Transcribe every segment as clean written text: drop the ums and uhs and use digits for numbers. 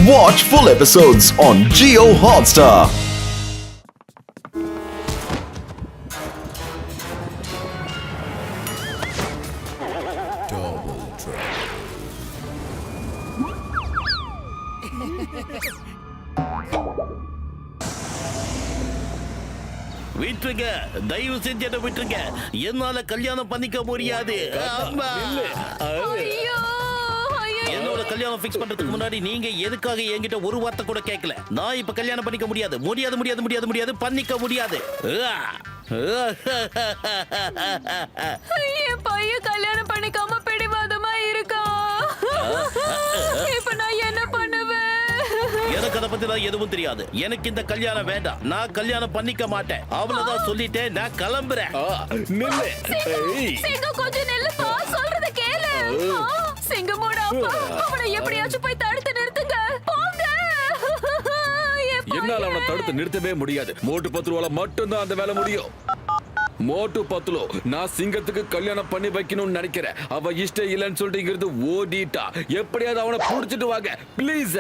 Watch full episodes on Jio Hotstar. விட்டுருங்க, தயவு செஞ்சு என்ன விட்டுருங்க. என்னால கல்யாணம் பண்ணிக்க முடியாது. என்னோட கல்யாணம் ஃபிக்ஸ் பண்றதுக்கு முன்னாடி நீங்க எதுக்காக என்கிட்ட ஒரு வார்த்தை கூட கேட்கல? நான் இப்ப கல்யாணம் பண்ணிக்க முடியாது, முடியாது, முடியாது, முடியாது, முடியாது, பண்ணிக்க முடியாது. என் பையன் கல்யாணம் பண்ணிக்காம பிடிவாதமா இருக்கா. இப்ப நான் என்ன பண்ணுவேன்? எனக்கு அதை பத்தி தான் எதுவும் தெரியாது. எனக்கு இந்த கல்யாணம் வேண்டாம். நான் கல்யாணம் பண்ணிக்க மாட்டேன். அவ்வளவுதான் சொல்லிட்டேன். நான் கிளம்புறேன். சிங்கம் கொஞ்சம் நில்லுப்பா, சொல்றத கேளு. சிங்கமோட அப்பா, அவனை எப்படியாச்சும் போய் தடுத்து நிறுத்துங்க. போங்க. என்னால அவனை தடுத்து நிறுத்தவே முடியாது. மோட்டு பத்ருவால மட்டும்தான் அந்த வேலை முடியும். மோட்டு பத்லோ, நான் சிங்கத்துக்கு கல்யாணம் பண்ணி வைக்கணும்னு நினைக்கிறேன். அவ இஷ்டம் இல்லைன்னு சொல்லிட்டு இங்கிருந்து ஓடிட்டா. எப்படியாவது அவனை புடிச்சிட்டு வாங்க பிளீஸ்.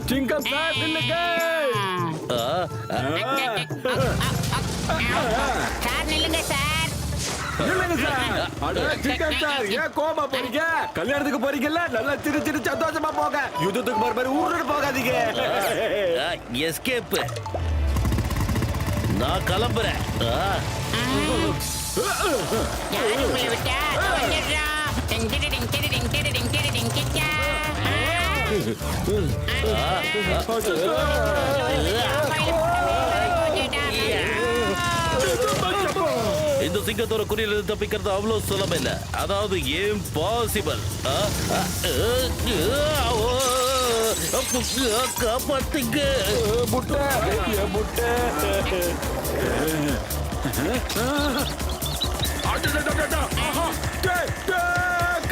சிங்கம் சார் நில்லுங்க. சார் நில்லுங்க சார். நில்லுங்க சார். அட சிங்கம் சார், ஏன் கோபமா போறீங்க? கல்யாணத்துக்கு போறீங்கல்ல, நல்லா சிரி சிரி சந்தோஷமா போங்க. யுத்தத்துக்கு மறுபடி ஊருன்னு போகாதீங்க. எஸ்கேப். நான் கிளம்புறேன். யாரு உங்களை விட்டா? வந்துடுறோம். டிங் டிடி டிங் டிடி டிங் டிடி டிங் டிடி டிங் கிச்சா. இந்த சிங்கத்தோட குறியில தப்பிக்கிறது அவ்வளவு சுலபம் இல்ல. அதாவது இம்பாசிபிள். காப்பாத்துங்க. முட்டை முட்டை.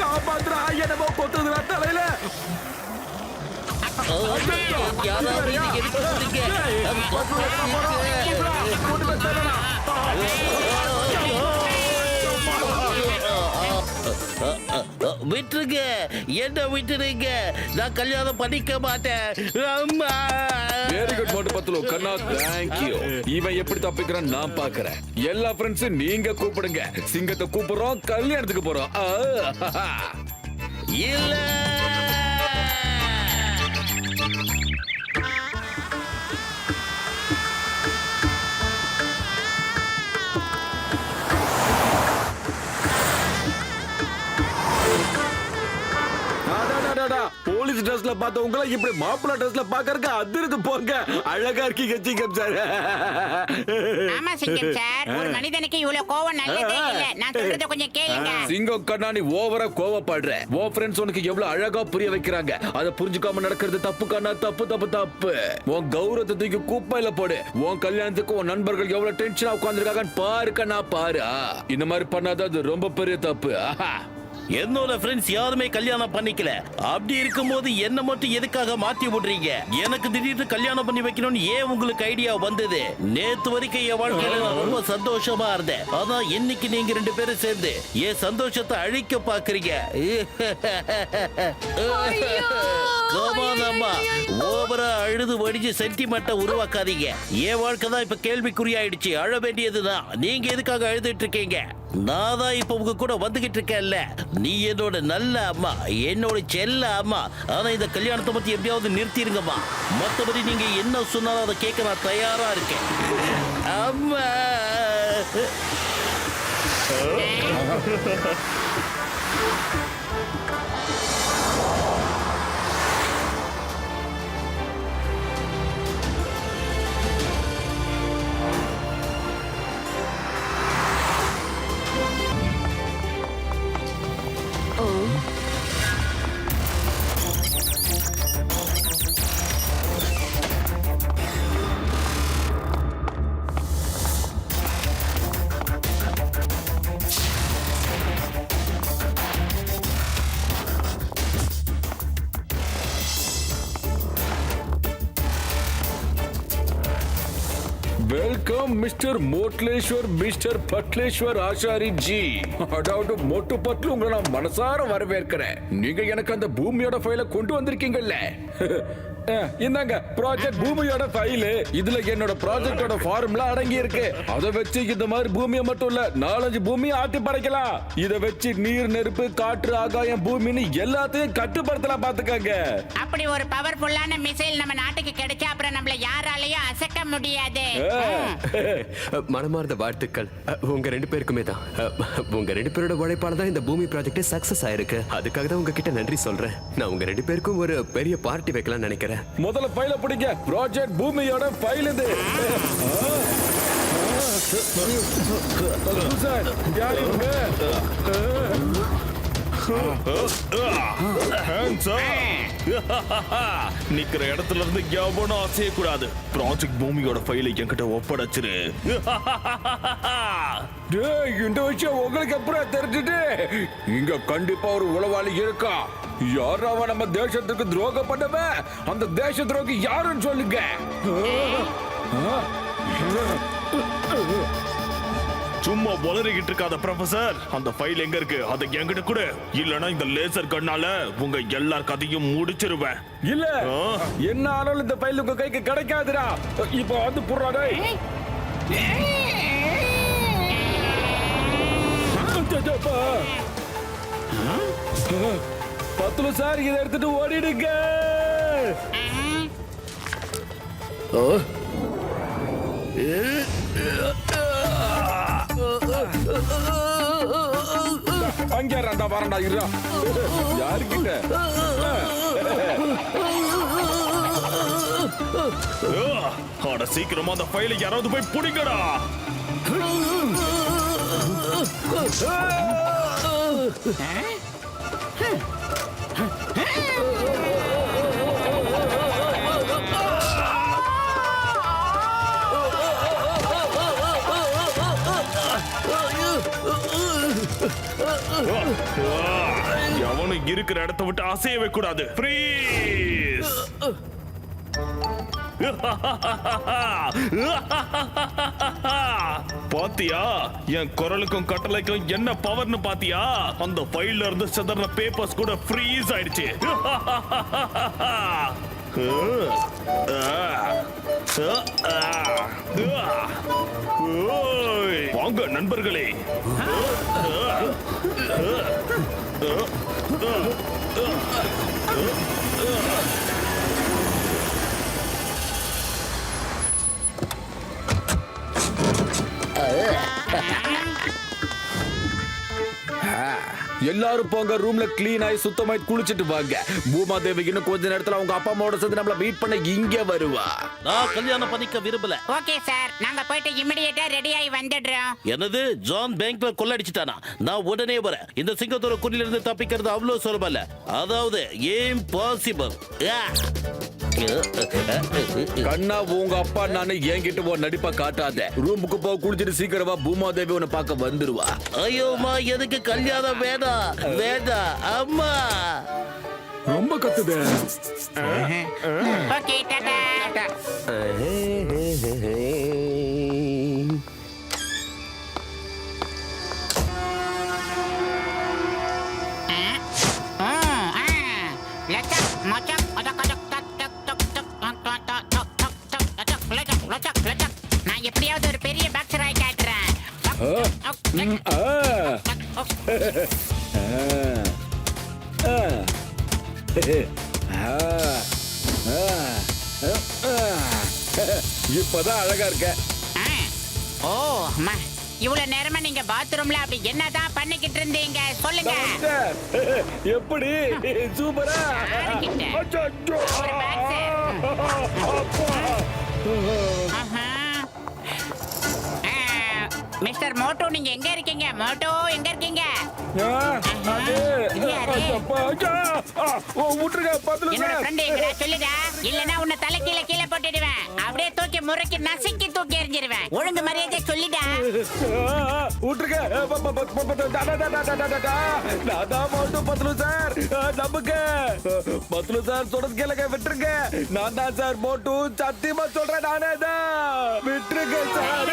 காப்பாத்துறா, என்னமோ கொத்துதுடா தலையில. யாராவது இன்னைக்கு எடுத்துருங்க. விட்டுருங்க, என்ன விட்டுருங்க. நான் கல்யாணம் பண்ணிக்க மாட்டேன். Very good Motu Patlu, Kanna thank you. இவன் எப்படி தப்பிக்கிறான் நான் பாக்குறேன். எல்லா ஃப்ரெண்ட்ஸும் நீங்க கூப்பிடுங்க. சிங்கத்தை கூப்பிடுறோம், கல்யாணத்துக்கு போறோம். இல்ல, போலீஸ் ட்ரெஸ்ல பார்த்தவங்கள இப்படி மாப்பிள்ளை ட்ரெஸ்ல பாக்கறதுக்கு அதிர்ந்து போங்க. அழகா இருக்கீங்க சிங்கம் சார். ஆமா சிங்கம் சார், ஒரு மனிதனுக்கு இவ்வளவு கோவம் நல்லதே இல்ல. நான் சொல்றத கொஞ்சம் கேளுங்க. சிங்கம் கண்ணா, நீ ஓவரா கோவப்படுற. உன் ஃப்ரெண்ட்ஸ் உனக்கு எவ்வளவு அழகா புரிய வைக்கிறாங்க. அதை புரிஞ்சுக்காம நடக்கிறது தப்பு கண்ணா, தப்பு தப்பு தப்பு. உன் கௌரவத்தை தூக்கி குப்பையில போடு. உன் கல்யாணத்துக்கு உன் நண்பர்கள் எவ்வளவு டென்ஷனா உட்கார்ந்துருக்காங்கன்னு பாரு கண்ணா, பாரு. இந்த மாதிரி பண்ணாத, அது ரொம்ப பெரிய தப்பு. என்னோட ஃப்ரெண்ட்ஸ் யாருமே கல்யாணம் பண்ணிக்கல. அப்படி இருக்கும்போது என்ன மட்டும் எதுக்காக மாத்தி விடுறீங்க? எனக்கு திடீர்னு கல்யாணம் பண்ணி வைக்கணும்னு ஏன் உங்களுக்கு ஐடியா வந்தது? நேத்து வரைக்கும் என் வாழ்க்கையில நான் ரொம்ப சந்தோஷமா இருந்தேன். ஆனா இன்னைக்கு நீங்க ரெண்டு பேரும் சேர்ந்து என் சந்தோஷத்தை அழிக்க பாக்குறீங்க. கோபாலம்மா, ஓவரா அழுது வடிஞ்சு சென்டிமெண்ட்டை உருவாக்காதீங்க. என் வாழ்க்கை தான் இப்ப கேள்விக்குறியாயிடுச்சு. அழ வேண்டியதுதான். நீங்க எதுக்காக அழுதுட்டு இருக்கீங்க? நான் தான் இப்ப உங்க கூட வந்துகிட்டு இருக்கேன்ல. நீ என்னோட நல்ல அம்மா, என்னோட செல்ல அம்மா. ஆனா இந்த கல்யாணத்தை பத்தி எப்படியாவது நிறுத்திருங்கம்மா. மற்றபடி நீங்க என்ன சொன்னாலும் அதை கேட்க நான் தயாரா இருக்கேன். அம்மா. வெல்கம் மிஸ்டர் மோட்லேஸ்வர் மிஸ்டர் பட்லேஸ்வர் ஆசாரி ஜி. அதாவது மொட்டு பட்டு உங்களை நான் மனசார வரவேற்கிறேன். நீங்க எனக்கு அந்த பூமியோட ஃபைலை கொண்டு வந்திருக்கீங்கல்ல. இந்தாங்க ப்ராஜெக்ட் பூமியோட ஃபைல். இதுல என்னோட ப்ராஜெக்டோட ஃபார்முலா அடங்கி இருக்கு. அத வச்சு இந்த மாதிரி பூமியை மட்டும் இல்ல 4-5 பூமியை ஆட்டி படைக்கலாம். இத வச்சு நீர், நெருப்பு, காற்று, ஆகாயம், பூமின்னு எல்லாத்தையும் கட்டுப்படுத்தலாம். பாத்துக்கங்க. அப்படி ஒரு பவர்ஃபுல்லான மிசைல் நம்ம நாட்டுக்கு கிடைச்சா அப்புறம் நம்மள யாராலையும் அசைக்க முடியாது. மனமார்ந்த வாழ்த்துக்கள் உங்க 2 பேருக்குமே தான். உங்க 2 பேரோட உழைப்பால தான் இந்த பூமி ப்ராஜெக்ட் சக்சஸ் ஆயிருக்கு. அதுக்காக தான் உங்ககிட்ட நன்றி சொல்றேன். நான் உங்க 2 பேருக்கும் ஒரு பெரிய பார்ட்டி வைக்கலாம்னு நினைக்கிறேன். முதல்ல ஃபைல பிடிங்க. ப்ராஜெக்ட் பூமியோட ஃபைல் இது. சார் யார் இவங்க? நிக்கிற இடத்துல இருந்து எவனும் அசைய கூடாது. ப்ராஜெக்ட் பூமியோட ஃபைலை என்கிட்ட ஒப்படைச்சிரு. இந்த விஷயம் உங்களுக்கு அப்புறம் தெரிஞ்சுட்டு இங்க கண்டிப்பா ஒரு உளவாளி இருக்கா. யாராவ நம்ம தேசத்துக்கு துரோகம் பண்ணவன்? அந்த தேச துரோகி யாருன்னு சொல்லுங்க. சும்மா வளரிக்கிட்டு இருக்காத ப்ரொஃபசர். அந்த ஃபைல் எங்க இருக்கு? அதை என்கிட்ட கொடு. இல்லனா இந்த லேசர் கண்ணால உங்க எல்லார் கதையும் முடிச்சிருவேன். இல்ல என்ன ஆனாலும் இந்த ஃபைல் உங்க கைக்கு கிடைக்காதுடா. இப்போ வந்து புறாடே. பத்துல சார் இதை எடுத்துட்டு ஓடிடுங்க. அங்க ரெண்டா வரண்டா இருடா. யாருக்கிட்ட அட சீக்கிரமா அந்த ஃபைலை யாராவது போய் புடிங்கடா. எவனும் இருக்கிற இடத்தை விட்டு அசையவே கூடாது. ஃப்ரீஸ். பாத்தியா என் குரலுக்கும் கட்டளைக்கும் என்ன பவர்னு பாத்தியா? அந்த ஃபைல்ல இருந்து சிதற பேப்பர்ஸ் கூட ஃப்ரீஸ் ஆயிடுச்சு. வாங்க நண்பர்களே. எல்லாரும் போங்க, ரூம்ல கிளீன் ஆகி சுத்தமாய் குளிச்சிட்டு வாங்க. பூமா தேவி இன்னும் கொஞ்ச நேரத்துல அவங்க அப்பா அம்மாவோட சேர்ந்து நம்மள மீட் பண்ண இங்க வருவா. நான் கல்யாணம் பண்ணிக்க விரும்பல. ஓகே சார், நாங்க போயிட்டு இமிடியேட்டா ரெடி ஆகி வந்துடுறோம். என்னது ஜான் பேங்க்ல கொள்ளடிச்சிட்டானா? நான் உடனே வரேன். இந்த சிங்கத்தோட குடியில இருந்து தப்பிக்கிறது அவ்வளவு சுலபம் இல்ல. அதாவது இம்பாசிபிள். கண்ணா உங்க அப்பா நானு என்கிட்ட ஒரு நடிப்பா காட்டாத. ரூமுக்கு போ, குளிச்சிட்டு சீக்கிரமா பூமா தேவி உன்னை பார்க்க வந்துருவா. ஐயோமா எதுக்கு கல்யாணம் வேண்டாம் வேண்டாம் அம்மா. ரொம்ப கத்துதே. ஓகே டாடா. நான் எப்படியாவது ஒரு பெரிய பாக்ஸராய் காட்டுறேன். இப்பதான் அழகா இருக்க. ஓ அம்மா, இவ்வளவு நேரமா நீங்க பாத்ரூம்ல அப்படி என்னதான் பண்ணிக்கிட்டு இருந்தீங்க சொல்லுங்க. எப்படி சூப்பரா. மிஸ்டர் மோட்டோ, நீங்க எங்க இருக்கீங்க? மோட்டோ எங்க இருக்கீங்க? இது யாரு? விட்டுருங்க பத்துல என்னோட சார். ஃப்ரெண்ட் எங்கடா சொல்லுடா, இல்லனா உன்னை தலை கீழே போட்டுடுவேன். அப்படியே தூக்கி முறைக்கு நசுக்கி தூக்கி எறிஞ்சிருவேன். ஒழுங்கு மரியாதை சொல்லிடா. விட்டுருங்க நான் மட்டும் பத்துல சார். நம்புங்க பத்துல சார் சொல்றது கேளுங்க. விட்டுருங்க, நான் தான் சார் மோட்டு. சத்தியமா சொல்றேன், நானே தான். விட்டுருங்க சார்.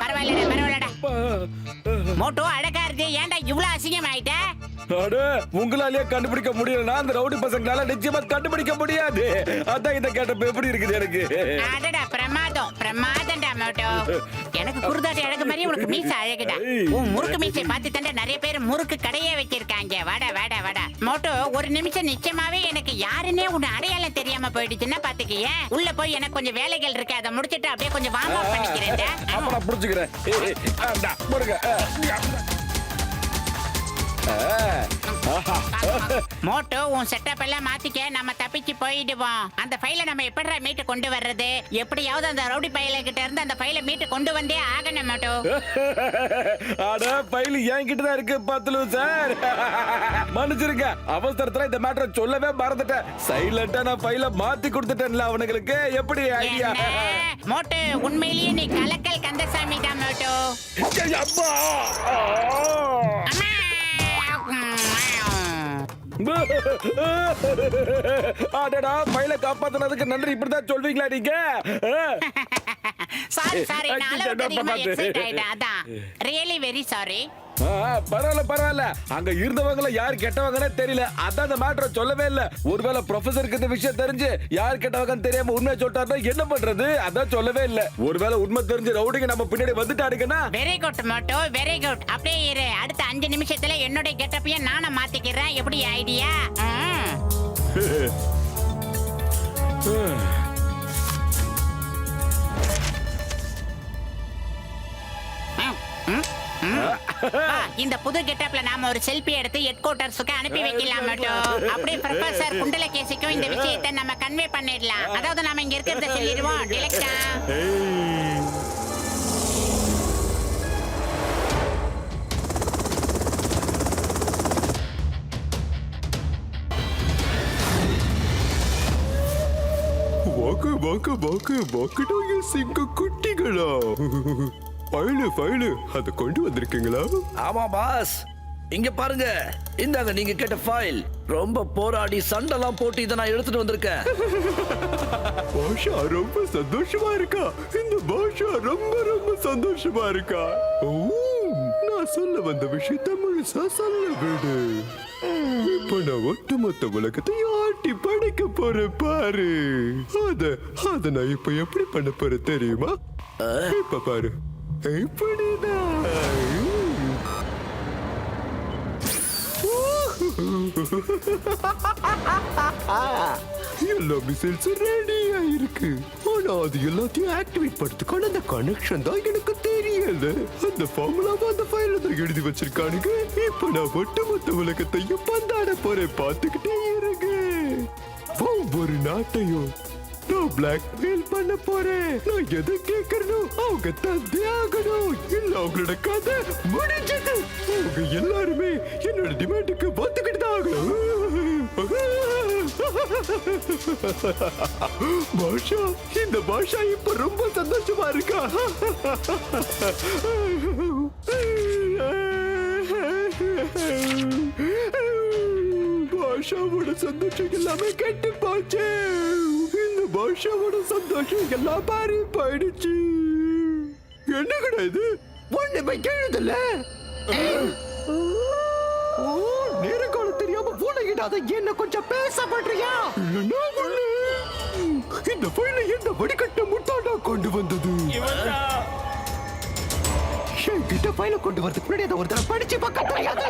பரவாயில்லடா. மோட்டோ அழகா இருக்கு. ஏன்டா இவ்வளவு அசிங்கம் ஆயிட்ட? அட, உங்களாலேயே கண்டுபிடிக்க முடியலன்னா அந்த ரவுடி பசங்களால நிச்சயமா கண்டுபிடிக்க முடியாது. அதான் இத கேட்டப்ப எப்படி இருக்குது எனக்கு. அடடா, பிரமாதம்டா மோட்டோ. எனக்கு குருதாட்டி அழகு மாதிரி உனக்கு மீசை அழகுடா. உன் முறுக்கு மீசை பார்த்து தாண்டா நிறைய பேர் முறுக்கு கடையே வச்சிருக்காங்க. வாடா மோட்டோ, ஒரு நிமிஷம் நிச்சயமாவே எனக்கு யாருன்னே உன் அடையாளம் தெரியாம போயிடுச்சுன்னா பாத்துக்கிய. உள்ள போய் எனக்கு கொஞ்சம் வேலைகள் இருக்கு, அதை முடிச்சிட்டு அப்படியே கொஞ்சம் வார்ம் அப் பண்ணிக்கிறேன். அப்ப நான் புடிச்சுக்கிறேன். மோட்டோ, உன் செட்டப் எல்லாம் மாத்திக்க, நம்ம தப்பிச்சு போயிடுவோம். அந்த ஃபைலை நம்ம எப்படிடா மீட்டு கொண்டு வர்றது? எப்படியாவது அந்த ரவுடி பையல கிட்ட இருந்து அந்த ஃபைலை மீட்டு கொண்டு வந்தே ஆகணும் மோட்டோ. அட, ஃபைல் என்கிட்ட தான் இருக்கு பத்துலு சார். மன்னிச்சிருங்க, அவசரத்துல இந்த மேட்டரை சொல்லவே மறந்துட்டேன். சைலண்டா நான் ஃபைலை மாத்தி கொடுத்துட்டேன்ல அவனுங்களுக்கு. எப்படி ஐடியா? மோட்டோ, உண்மையிலேயே நீ கலக்கல் கந்தசாமி தான் மோட்டோ. அப்பா அடடா, ஃபைலை காப்பாத்துனதுக்கு நன்றி. இப்படிதான் சொல்வீங்களா நீங்க? சாரி, நான் அளவுக்கு அதிகமா எக்ஸைட் ஆயிட்டேன். அதான் ரியலி வெரி சாரி. பரவாயில்ல. அங்க இருந்தவங்கள யார் கெட்டவங்கன்னே தெரியல. அதான் அந்த மேட்டரை சொல்லவே இல்ல. ஒருவேளை ப்ரொஃபசருக்கு இந்த விஷயம் தெரிஞ்சு யார் கெட்டவங்கன்னு தெரியாம உண்மை சொல்லிட்டாருன்னா என்ன பண்றது? அதான் சொல்லவே இல்ல. ஒருவேளை உண்மை தெரிஞ்சு ரவுடிங்க நம்ம பின்னாடி வந்துட்டாருங்கன்னா. Very good Motu, very good. அப்படியே இரு, அடுத்த 5 நிமிஷத்துல என்னோட கெட்டப்பையும் நானும் மாத்திக்கிறேன். எப்படி ஐடியா? இந்த புது கெட்டப்ல நாம ஒரு செல்ஃபி எடுத்து ஹெட் குவார்ட்டர்ஸ்க்கு அனுப்பி வைக்கலாம் மட்டும். அப்படியே ப்ரொஃபசர் குண்டலகேசிக்கும் இந்த விஷயத்தை நம்ம கன்வே பண்ணிடலாம். அதாவது நாம இங்க இருக்கிறத சொல்லிடுவோம். டிலக்ஷா, வாக்கு சிங்க குட்டிகளா? ஃபைலு அத கொண்டு வந்திருக்கீங்களா? ஆமா பாஸ், இங்க பாருங்க. இந்தாங்க நீங்க கேட்ட ஃபைல். ரொம்ப போராடி சண்டெல்லாம் போட்டு இதை நான் எடுத்துட்டு வந்திருக்கேன். பாஷா ரொம்ப சந்தோஷமா இருக்கா. இந்த பாஷா ரொம்ப சந்தோஷமா இருக்கா. நான் சொல்ல வந்த விஷயத்தை முழுசா சொல்ல விடு. இப்ப நான் ஒட்டுமொத்த உலகத்தை ஆட்டி படைக்க போறேன் பாரு. அத நான் இப்ப எப்படி பண்ண போறேன் தெரியுமா? இப்ப பாரு. இப்படிதான் எல்லா மிசைல்ஸ் ரெடியா இருக்கு. ஆனா அது எல்லாத்தையும் ஆக்டிவேட் பண்றதுக்கான அந்த கனெக்ஷன் தான் எனக்கு தெரியல. அந்த ஃபார்முலாவை அந்த ஃபைல்ல தான் எழுதி வச்சிருக்கானுங்க. இப்ப நான் ஒட்டுமொத்த உலகத்தையும் பந்தாட போறேன். பார்த்துக்கிட்டே இருங்க. ஒவ்வொரு நாட்டையும் நான் பிளாக்மெயில் பண்ண போறேன். நான் எதை கேட்கணும் அவங்க தந்தே ஆகணும். இல்ல அவங்களோட கதை முடிஞ்சது. அவங்க எல்லாருமே என்னோட டிமாண்டுக்கு ஒத்துக்கிட்டு தான் ஆகணும். பாஷா, இந்த பாஷா இப்ப ரொம்ப சந்தோஷமா இருக்கா. பாஷாவோட சந்தோஷம் எல்லாமே கெட்டு போச்சு. இந்த பாஷாவோட சந்தோஷம் எல்லாம் மாறி போயிடுச்சு. என்ன கிடையாது, ஒண்ணுமே கேளுதல்ல. நேரங்காலம் தெரியாம பூனையிடாத என்ன கொஞ்சம் பேச பண்றியா? இந்த ஃபைலை எந்த வடிகட்ட முட்டாடா கொண்டு வந்தது? என்கிட்ட ஃபைலை கொண்டு வரதுக்கு முன்னாடி அதை ஒரு தடவை படிச்சு பார்க்க தெரியாது.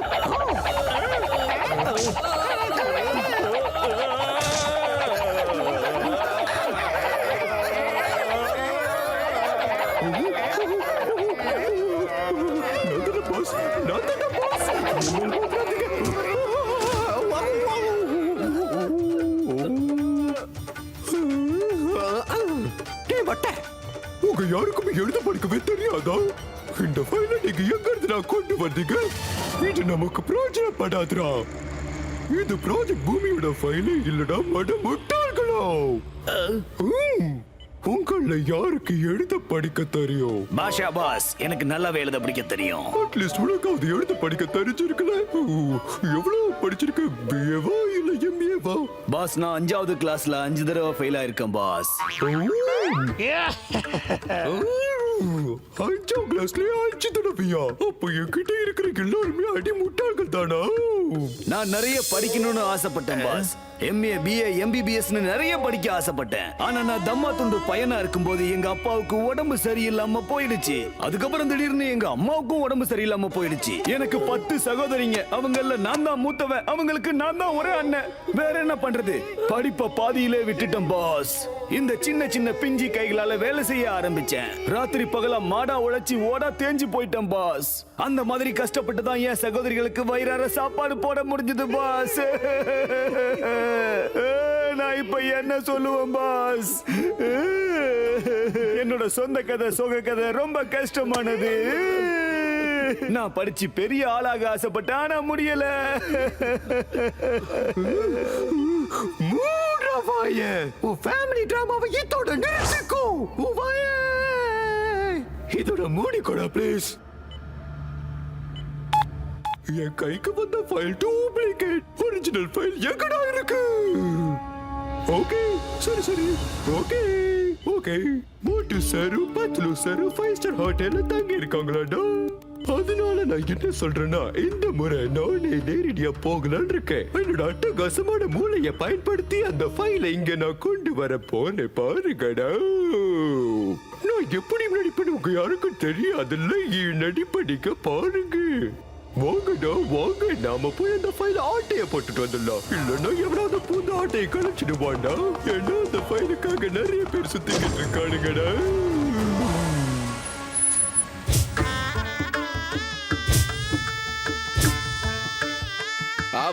உங்க யாருக்குமே எழுத படிக்கவே தெரியாதா? இந்த ஃபைலை நீங்க எங்க இருந்து நான் கொண்டு வந்தீங்க? இது நமக்கு பிரயோஜனப்படாதுடா. இது ப்ராஜெக்ட் பூமியோட ஃபைலே இல்லடா, மட முட்டாள்களோ. உங்கள யாருக்கு எழுத படிக்க தெரியும்? பாஷா பாஸ், எனக்கு நல்லாவே எழுத படிக்க தெரியும். அட்லீஸ்ட் உனக்காவது எழுத படிக்க தெரிஞ்சிருக்கல. எவ்வளவு படிச்சிருக்க? பிஏவா இல்ல எம்ஏவா? பாஸ், நான் 5வது கிளாஸ்ல 5 தடவை ஃபெயில் ஆயிருக்கேன் பாஸ். 5ஆம் கிளாஸ்லயே 5 தடவையா? அப்ப என்கிட்ட இருக்கிற எல்லாருமே அடி முட்டாள்கள் தானா? நான் நிறைய படிக்கணும்னு ஆசைப்பட்டேன் பாஸ். எம்ஏ, பிஏ, எம்பிபிஎஸ்னு நிறைய படிக்க ஆசைப்பட்டேன். ஆனா நான் தம்மா துண்டு பையனா இருக்கும்போது எங்க அப்பாவுக்கு உடம்பு சரியில்லாம போயிடுச்சு. அதுக்கப்புறம் திடீர்னு எங்க அம்மாவுக்கும் உடம்பு சரியில்லாம போயிடுச்சு. எனக்கு 10 சகோதரிங்க. அவங்கள நான் தான் மூத்தவன். அவங்களுக்கு நான் தான் ஒரே அண்ணன். வேற என்ன பண்றது? படிப்ப பாதியிலே விட்டுட்டேன் பாஸ். இந்த சின்ன சின்ன பிஞ்சி கைகளால வேலை செய்ய ஆரம்பிச்சேன். ராத்திரி பகலா மாடா உழைச்சி ஓடா தேஞ்சு போயிட்டேன் பாஸ். அந்த மாதிரி கஷ்டப்பட்டு தான் என் சகோதரிகளுக்கு வயிறார சாப்பாடு போட முடிஞ்சது பாஸ். நான் இப்ப என்ன சொல்லுவேன் பாஸ்? என்னோட சொந்த கதை, சோக கதை ரொம்ப கஷ்டமானது. நான் படிச்சு பெரிய ஆளாக ஆசைப்பட்டேன், ஆனா முடியல. உன் ஃபேமிலி டிராமாவை இதோட நிறுத்திக்கோ. இதோட மூடிக்கோடா ப்ளீஸ். என் கைக்கு வந்த ஃபைல் டூப்ளிகேட். ஒரிஜினல் ஃபைல் எங்கடா இருக்கு? ஓகே, சரி சரி, okay okay. Motu sir, Patlu sir 5 star ஹோட்டல்ல தங்கி இருக்காங்களாடா. அதனால நான் என்ன சொல்றேன்னா, இந்த முறை நானே நேரடியா போகலான்னு இருக்கேன். என்னோட அட்டகாசமான மூளையை பயன்படுத்தி அந்த ஃபைலை இங்க நான் கொண்டு வர போறேன். பாருங்கடா, நான் எப்படி நடிப்பேன்னு உங்க யாருக்கும் தெரியாதுல்ல. நடிப்படிக்க பாருங்க. வாங்கடா வாங்க, நாம போய் அந்த ஃபைல ஆட்டைய போட்டுட்டு வந்துடலாம். இல்லன்னா எவனாவது பூந்த ஆட்டையை கழிச்சிடுவாண்டா. ஏன்னா அந்த ஃபைலுக்காக நிறைய பேர் சுத்திக்கிட்டு இருக்கானுங்கடா.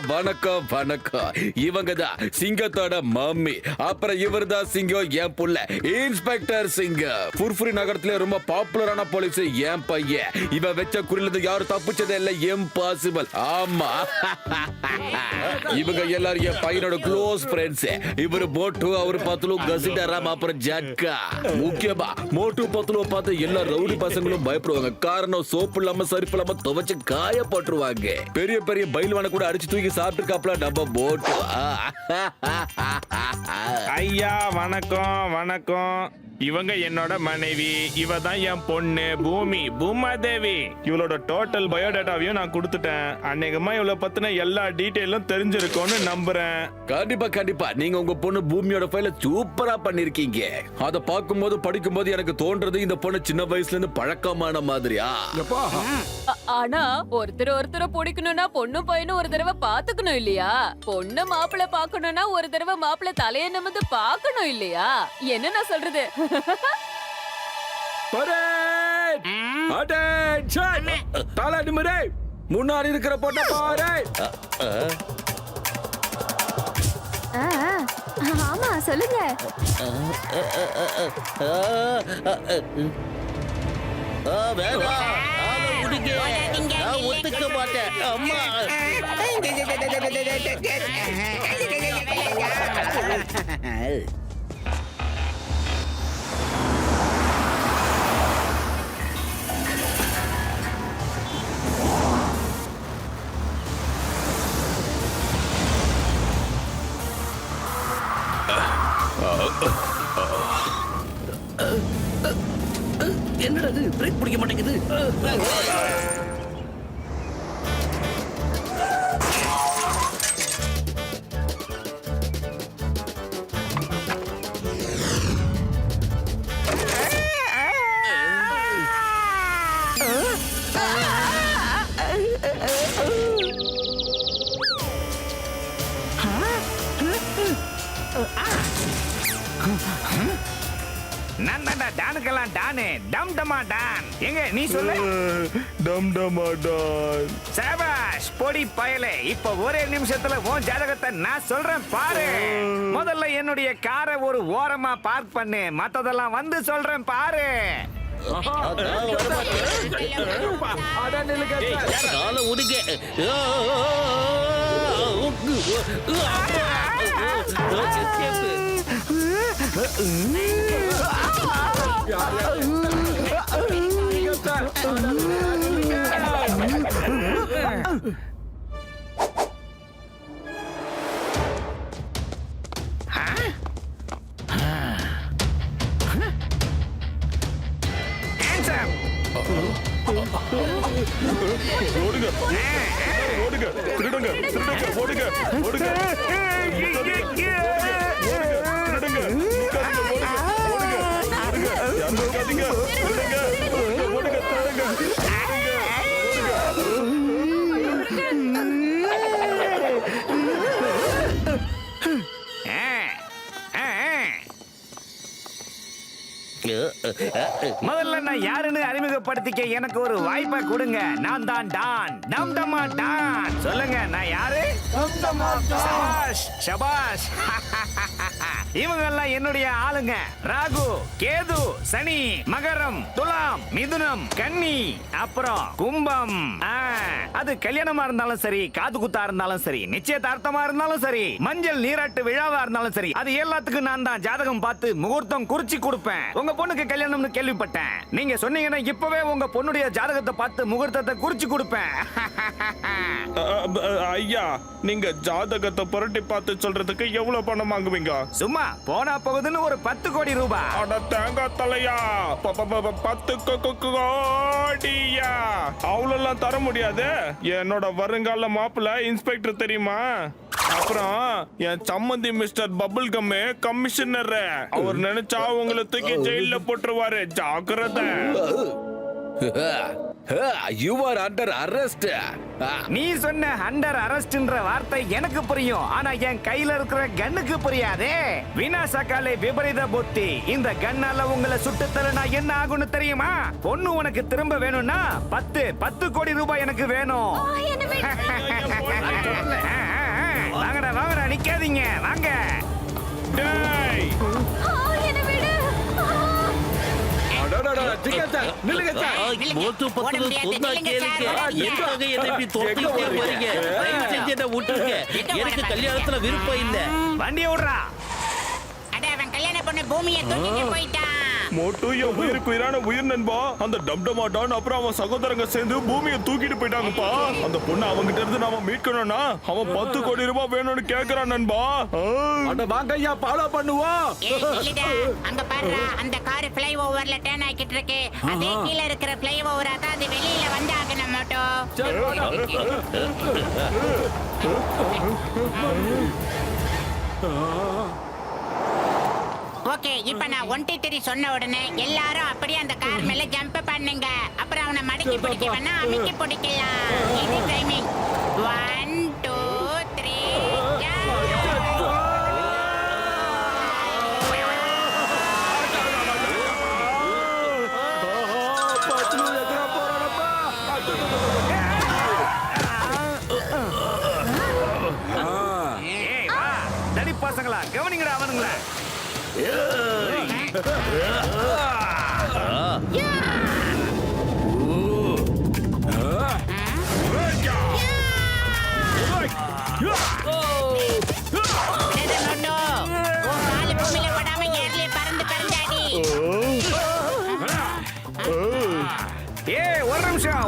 வணக்கம் வணக்கம். இவங்க தான் சிங்கத்தோட மம்மி. அப்புறம் இவர் தான் சிங்கம், என் புள்ள இன்ஸ்பெக்டர் சிங்கம். புர்ஃபுரி நகரத்துல ரொம்ப பாப்புலரான போலீஸ் என் பையன். இவன் வச்ச குறியில யாரும் தப்பிச்சதே இல்ல. இம்பாசிபிள். ஆமா, இவங்க எல்லாரும் என் பையனோட க்ளோஸ் ஃப்ரெண்ட்ஸ். இவரு மோட்டு, அவரு பத்லு, கசிடராம், அப்புறம் ஜட்கா. முக்கியமா மோட்டு பத்லு பார்த்து எல்லா ரவுடி பசங்களும் பயப்படுவாங்க. காரணம் சோப்பு இல்லாம சரிப்பு இல்லாம துவைச்சு காயப்பட்டுருவாங்க. பெரிய பெரிய பயில்வான கூட அடிச்சு தூக்கி சாப்பிட்டுருக்காப்ல நம்ம போட்டு. ஐயா வணக்கம் வணக்கம். இவங்க என்னோட மனைவி. இவ தான் என் பொண்ணு பூமி, பூமாதேவி. இவளோட டோட்டல் பயோடேட்டாவையும் நான் கொடுத்துட்டேன். அநேகமா இவளை பத்தின எல்லா டீட்டெயிலும் தெரிஞ்சிருக்கும்னு நம்புறேன். கண்டிப்பா கண்டிப்பா. நீங்க உங்க பொண்ணு பூமியோட ஃபைல சூப்பரா பண்ணிருக்கீங்க. அத பாக்கும்போது படிக்கும்போது எனக்கு தோன்றது இந்த பொண்ணு சின்ன வயசுல இருந்து பழக்கமான மாதிரியா. ஆனா ஒருத்தரை பிடிக்கணும்னா பொண்ணும் பையனும் ஒரு தடவை பாத்துக்கணும் இல்லையா? பொண்ணு மாப்பிள்ளை பாக்கணும்னா ஒரு தடவை மாப்பிள்ளை தலையை நிமிர்ந்து பாக்கணும் இல்லையா? என்ன நான் சொல்றது? தலை நிமிரே, முன்னாடி இருக்கிற பொண்ண பாரு. ஆமா, சொல்லுங்க. வேணாம், ஆளை விடுங்க. நான் ஒத்துக்க மாட்டேன். அம்மா, என்னடா இது, பிரேக் பிடிக்க மாட்டேங்குது. நான் தான்டா டானுக்கெல்லாம் டானு டம் டமா டான். எங்க நீ சொல்லு. டம் டமாடான். சபாஷ் பொடி பயலே. இப்ப ஒரே நிமிஷத்துல உன் ஜாதகத்தை நான் சொல்றேன் பாரு. முதல்ல என்னுடைய காரை ஒரு ஓரமா பார்க் பண்ணு, மத்ததெல்லாம் வந்து சொல்றேன் பாரு. காலை உடுங்க. ஓடுங்க ஓடுங்க திருடுங்க திருடுங்க ஓடுங்க ஓடுங்க திருடுங்க யாரும் இருக்காதீங்க திருடுங்க ஓடுங்க திருடுங்க முதல்ல நான் யாருன்னு அறிமுகப்படுத்திக்க எனக்கு ஒரு வாய்ப்பை கொடுங்க. நான் தான் டான் டம் டமா டான். சொல்லுங்க நான் யாரு? சபாஷ் சபாஷ். இவங்க எல்லாம் என்னுடைய ஆளுங்க. ராகு, கேது, சனி, மகரம், துலாம், மிதுனம், கன்னி, அப்புறம் கும்பம். அது கல்யாணமா இருந்தாலும் சரி, காது குத்தா இருந்தாலும் சரி, நிச்சயதார்த்தமா இருந்தாலும் சரி, மஞ்சள் நீராட்டு விழாவா இருந்தாலும் சரி, அது எல்லாத்துக்கும் நான் தான் ஜாதகம் பார்த்து முகூர்த்தம் குறிச்சு கொடுப்பேன். உங்க பொண்ணுக்கு கல்யாணம்னு கேள்விப்பட்டேன். நீங்க சொன்னீங்கன்னா இப்பவே உங்க பொண்ணுடைய ஜாதகத்தை பார்த்து முகூர்த்தத்தை குறிச்சு கொடுப்பேன். ஐயா, நீங்க ஜாதகத்தை புரட்டி பார்த்து சொல்றதுக்கு எவ்வளவு பணம் வாங்குவீங்க? சும்மா போனா போகுதுன்னு ஒரு 10 கோடி ரூபாய். அட தேங்காய் தலையா, 10 கோடியா? அவ்வளோலாம் தர முடியாது. என்னோட வருங்கால மாப்பிள்ள இன்ஸ்பெக்டர் தெரியுமா? அப்புறம் என் சம்மந்தி மிஸ்டர் பபுள் கம்மு கமிஷனர். அவர் நினைச்சா உங்களை தூக்கி ஜெயில போட்டுருவாரு. ஜாக்கிரதை. You are under arrest. நீ சொன்ன அண்டர் அரெஸ்ட்ன்ற வார்த்தை எனக்கு புரியும், ஆனா என் கையில இருக்கிற கன்னுக்கு புரியாதே. வினாசகாலே விபரீத புத்தி. இந்த கன்னால உங்களை சுட்டுத்தல நான் என்ன ஆகும்னு தெரியுமா? பொண்ணு உனக்கு திரும்ப வேணும்னா 10 கோடி ரூபாய் எனக்கு வேணும். வாங்கடா வாங்கடா, நிக்காதீங்க, வாங்க. டேய், மோத்து பத்துல சொன்னா கேளுங்க. எதுக்காக என்னை இப்படி தொத்திட்டே வரீங்க? தயவு செஞ்சு என்னை விட்டுருங்க. எனக்கு கல்யாணத்துல விருப்பம் இல்ல. வண்டியை விடுறா. அட அவன் கல்யாண பொண்ணு பூமியை தூக்கிட்டு போயிட்டான். மோட்டு என் உயிருக்கு உயிரான உயிர் நண்பா. அந்த டம்டமாட்டான் அப்புறம் அவன் சகோதரங்க சேர்ந்து பூமியை தூக்கிட்டு போயிட்டாங்கப்பா. அந்த பொண்ணு அவங்கிட்ட இருந்து நாம மீட்கணும்னா அவன் 10 கோடி ரூபாய் வேணும்னு கேக்குறான் நண்பா. அட வாங்க ஐயா, ஃபாலோ பண்ணுவோம். ஏய் நில்லுடா. அங்க பாருடா, அந்த கார் ஃப்ளை ஓவர்ல டர்ன் ஆகிட்டு இருக்கு. அதே கீழ இருக்கிற ஃப்ளை ஓவரா தான் அது வெளியில வந்தாகணும் மோட்டோ. ஓகே, இப்ப நான் 1 2 3 சொன்ன உடனே எல்லாரும் அப்படியே அந்த கார் மேல ஜம்ப் பண்ணுங்க. அப்புறம் அவனை மடக்கி பிடிக்க வேணா அமுக்கி பிடிக்கலாம். இது டைமிங். 1 2 3 தடி பசங்களா, கவனிங்கடா அவனுங்கள.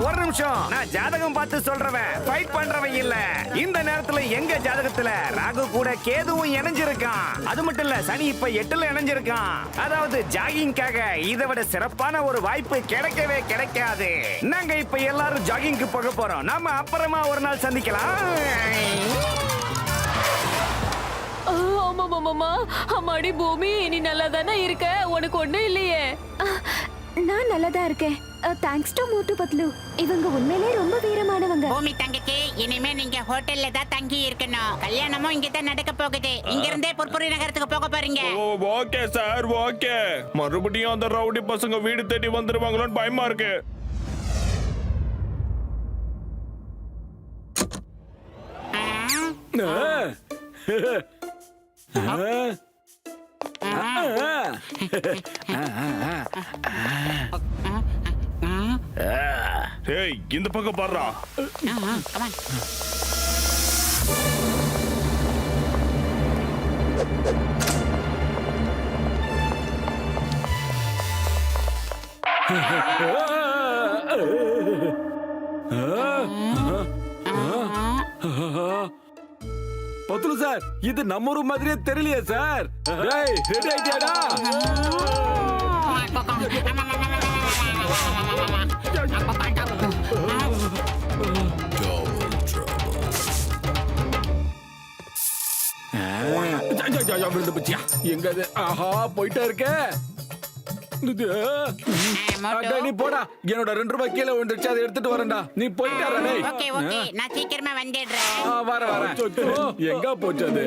ஒரு நிமிஷம், நான் ஜாதகம் பார்த்து சொல்றவன், ஃபைட் பண்றவன் இல்ல. இந்த நேரத்துல எங்க ஜாதகத்துல ராகு கூட கேதுவும் இணைஞ்சிருக்கான். அது மட்டும் இல்ல, சனி இப்ப 8ல இணைஞ்சிருக்கான். அதாவது ஜாகிங்காக இதை விட சிறப்பான ஒரு வாய்ப்பு கிடைக்கவே கிடைக்காது. நாங்க இப்ப எல்லாரும் ஜாகிங்க்கு போக போறோம். நாம அப்புறமா ஒரு நாள் சந்திக்கலாம். அம்மாடி பூமி, நீ நல்லா தானே இருக்க? உனக்கு ஒண்ணும் இல்லையே? நான் நல்லா தான் இருக்கேன். தேங்க்ஸ் டு மோட்டு பத்லு. இவங்க உண்மையிலே ரொம்ப வீரமானவங்க. பூமி தங்கச்சி, இனிமே நீங்க ஹோட்டல்ல தான் தங்கி இருக்கணும். கல்யாணமும் இங்க தான் நடக்க போகுது. இங்க இருந்தே புர்புரி நகரத்துக்கு போக போறீங்க. Okay sir, okay. மறுபடியும் அந்த ரவுடி பசங்க வீடு தேடி வந்துருவாங்களோன்னு பயமா இருக்கு. ஏய், இந்த பக்கம் பாருடா. Come on. பத்துலு சார், இது நம்ம ஊர் மாதிரியே தெரியலையே சார். டேய், ரெடி ஆயிட்டியாடா? எங்க அது? ஆஹா, போயிட்டே இருக்க. நீ போடா, என்னோட 2 ரூபாய் கீழே வந்துருச்சு, அதை எடுத்துட்டு வரேன்டா. நீ போயிட்டாரா? ஓகே ஓகே, நான் சீக்கிரமா வந்துடுறேன். வரேன். எங்க போச்சு அது?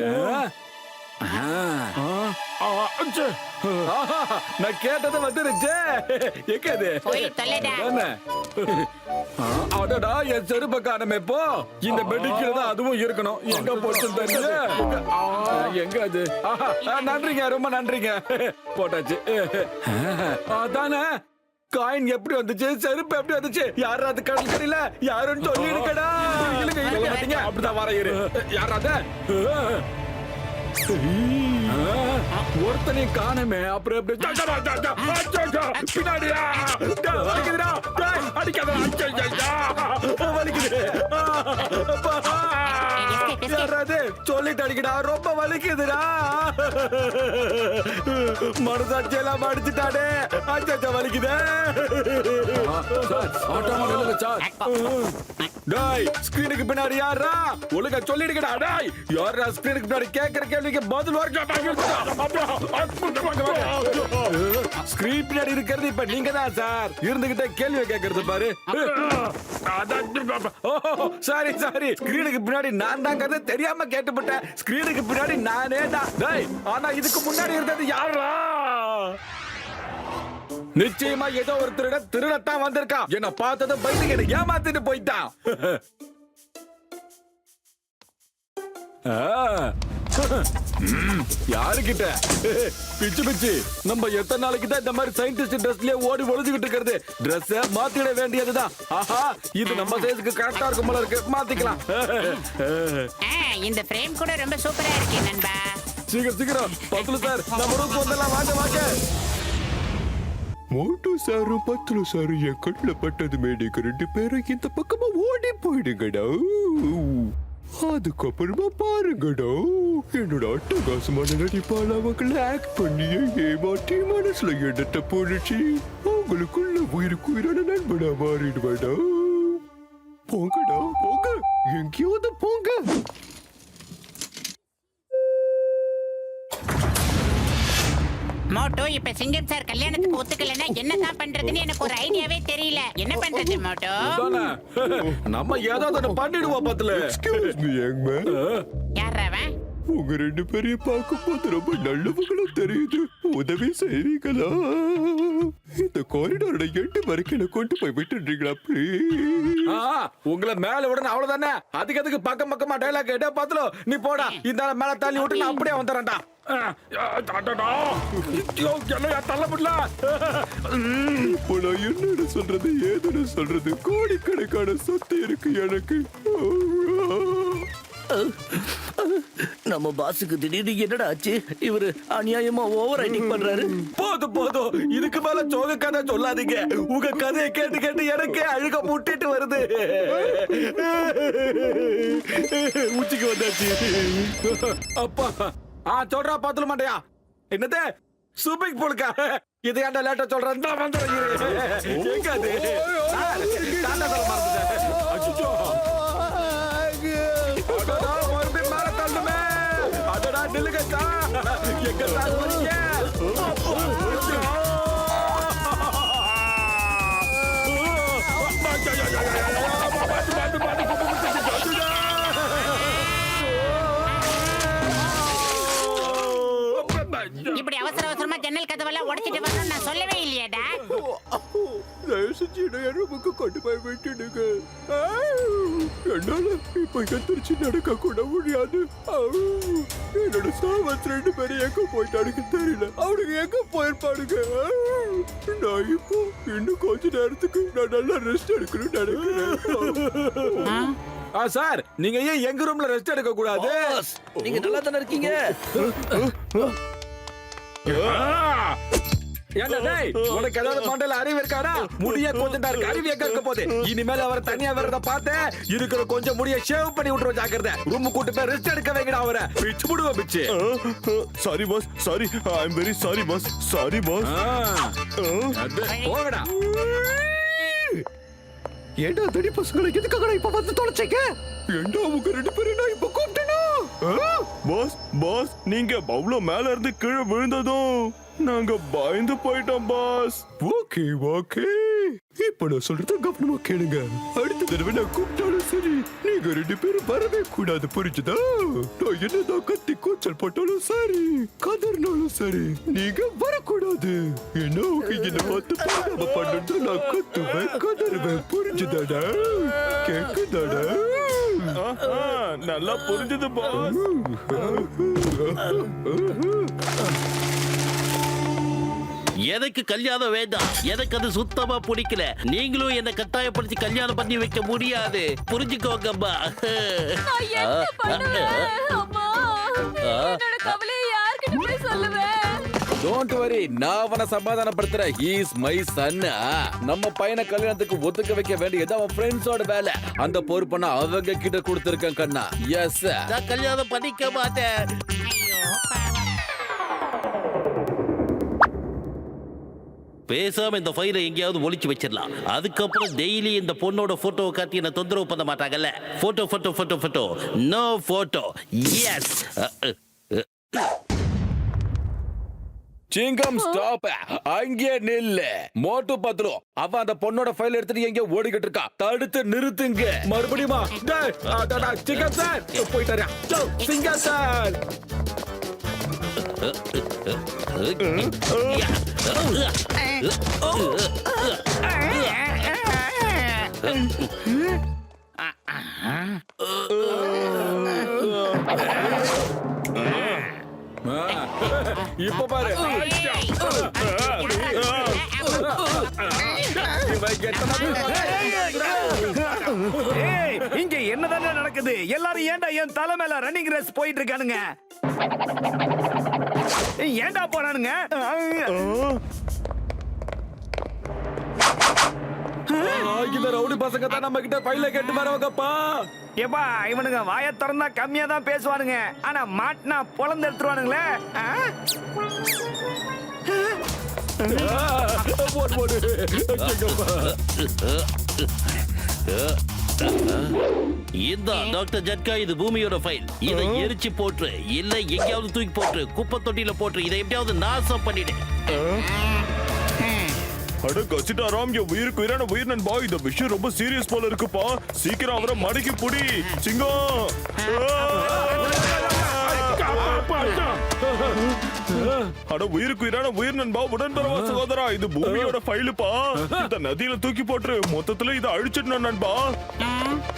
நான் கேட்டதை வந்துருச்சு. எங்க அது? போய் தொலைடா. அடடா, என் செருப்ப காணமே. இப்போ இந்த பெட்டுக்குள்ள தான் அதுவும் இருக்கணும். எங்க போச்சு தெரியல. எங்க அது? நன்றிங்க, ரொம்ப நன்றிங்க. போட்டாச்சு. அதானே, காயின் எப்படி வந்துச்சு, செருப்பு எப்படி வந்துச்சு, யாரும் அது கடல் தெரியல, யாருன்னு சொல்லிடுக்கடா. அப்படிதான் வர இரு. யாராவது ஒருத்தனையும் காணமே. அப்புறம் எப்படி பின்னாடியா வலிக்குது. யாராவது சொல்லிட்டு அடிக்கடா, ரொம்ப வலிக்குதுடா. மனசாட்சி எல்லாம் அடிச்சுட்டாடே. அச்சா வலிக்குது. டேய், ஸ்கிரீனுக்கு பின்னாடி யாரா? ஒழுங்கா சொல்லிடுங்கடா. டேய், யாரா ஸ்கிரீனுக்கு பின்னாடி கேக்குற கேள்விக்கு பதில் வர. ஸ்கிரீன் பின்னாடி இருக்கிறது இப்ப நீங்க தான் சார். இருந்துகிட்டே கேள்வி கேட்கறது பாரு. சாரி சாரி, ஸ்கிரீனுக்கு பின்னாடி நான் தாங்கிறது தெரியாம கேட்டுப்பட்டேன். ஸ்கிரீனுக்கு பின்னாடி நானே தான். டேய், ஆனா இதுக்கு முன்னாடி இருந்தது யாரா? நிச்சயமா ஏதோ ஒரு திருடத்தான் வந்திருக்கான். என்ன பார்த்ததும் பயந்து என்ன ஏமாத்திட்டு போயிட்டான். யாருக்கிட்ட பிச்சு பிச்சு நம்ம எத்தனை நாளைக்கு தான் இந்த மாதிரி சயின்டிஸ்ட் ட்ரெஸ்லயே ஓடி ஒளிஞ்சுக்கிட்டு இருக்கிறது? ட்ரெஸ் மாத்திட வேண்டியதுதான். ஆஹா, இது நம்ம சைஸ்க்கு கரெக்டா இருக்கும் போல இருக்கு. மாத்திக்கலாம். இந்த ஃப்ரேம் கூட ரொம்ப சூப்பரா இருக்கு நண்பா. சீக்கிரம் சீக்கிரம் பத்துலு சார், நம்ம ரூம் வந்தெல்லாம் வாங்க வாங்க. மோட்டு சாரும் பத்லு சாரும் என் கண்ணில் பட்டதுமே நீங்க 2 பேரும் இந்த பக்கமா ஓடி போயிடுங்கடா. அதுக்கப்புறமா பாருங்கடா, என்னோட அட்டகாசமான நடிப்பால் அவங்களை ஆக்ட் பண்ணியே ஏமாற்றி மனசுல எண்ணத்தை போனுச்சு. அவங்களுக்குள்ள உயிருக்குயிரான நண்பனா மாறிடுவேடா. போங்கடா போங்க, எங்கேயாவது போங்க. மோட்டோ, இப்ப சிங்கம் சார் கல்யாணத்துக்கு ஒத்துக்கலன்னா என்னதான் பண்றதுன்னு எனக்கு ஒரு ஐடியாவே தெரியல. என்ன பண்றது மோட்டோ? நம்ம ஏதாவது பண்ணிடுவோம். பத்துல Excuse me, young man. யார் அவன்? உங்க 2 பேரையும் பார்க்கும்போது ரொம்ப நல்லவங்களும் தெரியுது. உதவி செய்வீங்களா? இந்த காரிடாரோட எண்டு வரைக்கும் கொண்டு போய் விட்டுறீங்களா ப்ளீஸ்? உங்களை மேல உடனே அவ்வளவுதானே. அதுக்கு பக்கம் பக்கமா டைலாக் கேட்டா பாத்துலோ. நீ போடா, இந்த மேல தள்ளி விட்டு நான் அப்படியே வந்துடுறேன்டா. இப்போ நான் என்னன்னு சொல்றது, ஏதுன்னு சொல்றது? கோடிக்கணக்கான சொத்து இருக்கு எனக்கு. நம்ம பாஸுக்கு திடீர்னு என்னடா ஆச்சு? இவரு அநியாயமா ஓவர் ரைட்டிங் பண்றாரு. போதும் போதும், இதுக்கு மேல சோக கதை சொல்லாதீங்க. உங்க கதையை கேட்டு கேட்டு எனக்கே அழுக முட்டிட்டு வருது. உச்சிக்கு வந்தாச்சு. அப்பா சொல்றா பாத்துல மாட்டியா? என்னது ஸ்விம்மிங் பூலுக்கா? இது ஏன்டா லேட்டா சொல்றேன்? மேல தள்ளுமே. அதடா நில்லுங்கக்கா, எங்க சார் வரீங்க? ஜன்னல் கதவெல்லாம் உடைச்சிட்டு வரணும் நான் சொல்லவே இல்லையாடா. தயவு செஞ்சு என்ன ரூமுக்கு கொண்டு போய் விட்டுடுங்க. என்னால இப்ப எந்திரிச்சு நடக்க கூட முடியாது. என்னோட சாவத் 2 பேரும் எங்க போயிட்டானுங்க தெரியல. அவனுக்கு எங்க போயிருப்பானுங்க. நான் இப்போ இன்னும் கொஞ்ச நேரத்துக்கு நான் நல்லா ரெஸ்ட் எடுக்கணும்னு நினைக்கிறேன். சார் நீங்க ஏன் எங்க ரூம்ல ரெஸ்ட் எடுக்க கூடாது? நீங்க நல்லா தானே இருக்கீங்க. ஏன்டா டேய், உனக்கு ஏதாவது மண்டையில அறிவு இருக்காடா? முடிய கொஞ்சம் இருக்கு, அறிவு எங்க இருக்க போகுது? இனிமேல் அவரை தனியா வரத பார்த்து இருக்கிற கொஞ்சம் முடிய ஷேவ் பண்ணி விட்டுருவோம். ஜாக்கிரதை. ரூம் கூட்டு போய் ரெஸ்ட் எடுக்க வைங்கடா அவரை. பிச்சு புடுவ பிச்சு. Sorry boss, sorry, I am very sorry boss, sorry boss. போங்கடா. ஏண்டா தடி பசங்களை எதுக்காக இப்ப வந்து தொலைச்சீங்க? ஏண்டா உங்க 2 பேரும் நான் இப்ப கூப்பிட்டேனா? பாஸ் பாஸ், நீங்க அவ்வளோ மேல இருந்து கீழே விழுந்ததும் நாங்க பயந்து போயிட்டோம் பாஸ். ஓகே ஓகே, இப்ப நான் சொல்றத கவனமா கேளுங்க. அடுத்த தடவை நான் கூப்பிட்டாலும் சரி, நீங்க 2 பேரும் வரவே கூடாது, புரிஞ்சுதா? நான் என்னதான் கத்தி கூச்சல் போட்டாலும் சரி, கதறினாலும் சரி, நீங்க வரக்கூடாது. ஏன்னா உங்க என்ன பார்த்து பரிதாப பண்ணுறது நான் கத்துவேன், கதறுவேன், புரிஞ்சுதாடா? கேக்குதாடா? நல்லா புரிஞ்சது பாஸ். எனக்கு கல்யாணம் வேண்டாம். எனக்கு அது சுத்தமா பிடிக்கல. நீங்களும் என்ன கட்டாயப்படுத்தி கல்யாணம் பண்ணி வைக்க முடியாது. புரிஞ்சுக்கோங்கம்மா. நான் என்ன பண்ணுவேன்? அம்மா, என்னோட கவலையை யார்கிட்ட போய் சொல்லுவேன்? டோன்ட் வரி, நான் அவனை சமாதானப்படுத்துறேன். He is my son. நம்ம பையனை கல்யாணத்துக்கு ஒத்துக்க வைக்க வேண்டியது அவன் ஃப்ரெண்ட்ஸோட வேலை. அந்த பொறுப்பை நான் அவங்க கிட்ட கொடுத்திருக்கேன் கண்ணா. எஸ், நான் கல்யாணம் பண்ணிக்க மாட்டேன். பேசாம இந்த ஃபைலை எங்கேயாவது ஒளிச்சு வச்சிடலாம். அதுக்கப்புறம் டெய்லி இந்த பொண்ணோட போட்டோவை காட்டி என்ன தொந்தரவு பண்ண மாட்டாங்கல்ல. Photo photo photo photo, no photo. Yes. Singam stop. அங்கே நில்லு. மோட்டு பத்ரு, அவன் அந்த பொண்ணோட ஃபைல் எடுத்துட்டு எங்க ஓடிக்கிட்டு இருக்கா. தடுத்து நிறுத்துங்க. மறுபடியுமா? சிங்கம் சார் போயிட்டாரா? சிங்கம் சார். இப்ப பாரு. இங்க என்னதானே நடக்குது? எல்லாரும் ஏன்டா என் தலை மேல ரன்னிங் ரேஸ் போயிட்டு இருக்கானுங்க? ஏன்டா போறானுங்க? இந்த ரவுடி பசங்க தான் நம்ம கிட்ட ஃபைல கேட்டு வரவங்கப்பா. ஏப்பா, இவனுங்க வாயை திறந்தா கம்மியா தான் பேசுவானுங்க, ஆனா மாட்டினா பொளந்து எடுத்துருவானுங்களே. இந்த டாக்டர் ஜட்கா, இது பூமியோட ஃபைல். இதை எரிச்சு போட்டு, இல்ல எங்கேயாவது தூக்கி போட்டு, குப்பை தொட்டியில போட்டு, இதை எப்படியாவது நாசம் பண்ணிடு. அட கசிட்டாராம், என் உயிருக்கு உயிரான உயிர் நண்பா. இந்த விஷயம் ரொம்ப சீரியஸ் போல இருக்குப்பா. சீக்கிரம் அவரை மடக்கி புடி. சிங்கம். அட உயிருக்கு உயிரான உயிர் நண்பா, உடன்பரவா சகோதரா, இது பூமியோட ஃபைலுப்பா. இந்த நதியில தூக்கி போட்டு மொத்தத்துல இதை அழிச்சிடணும் நண்பா.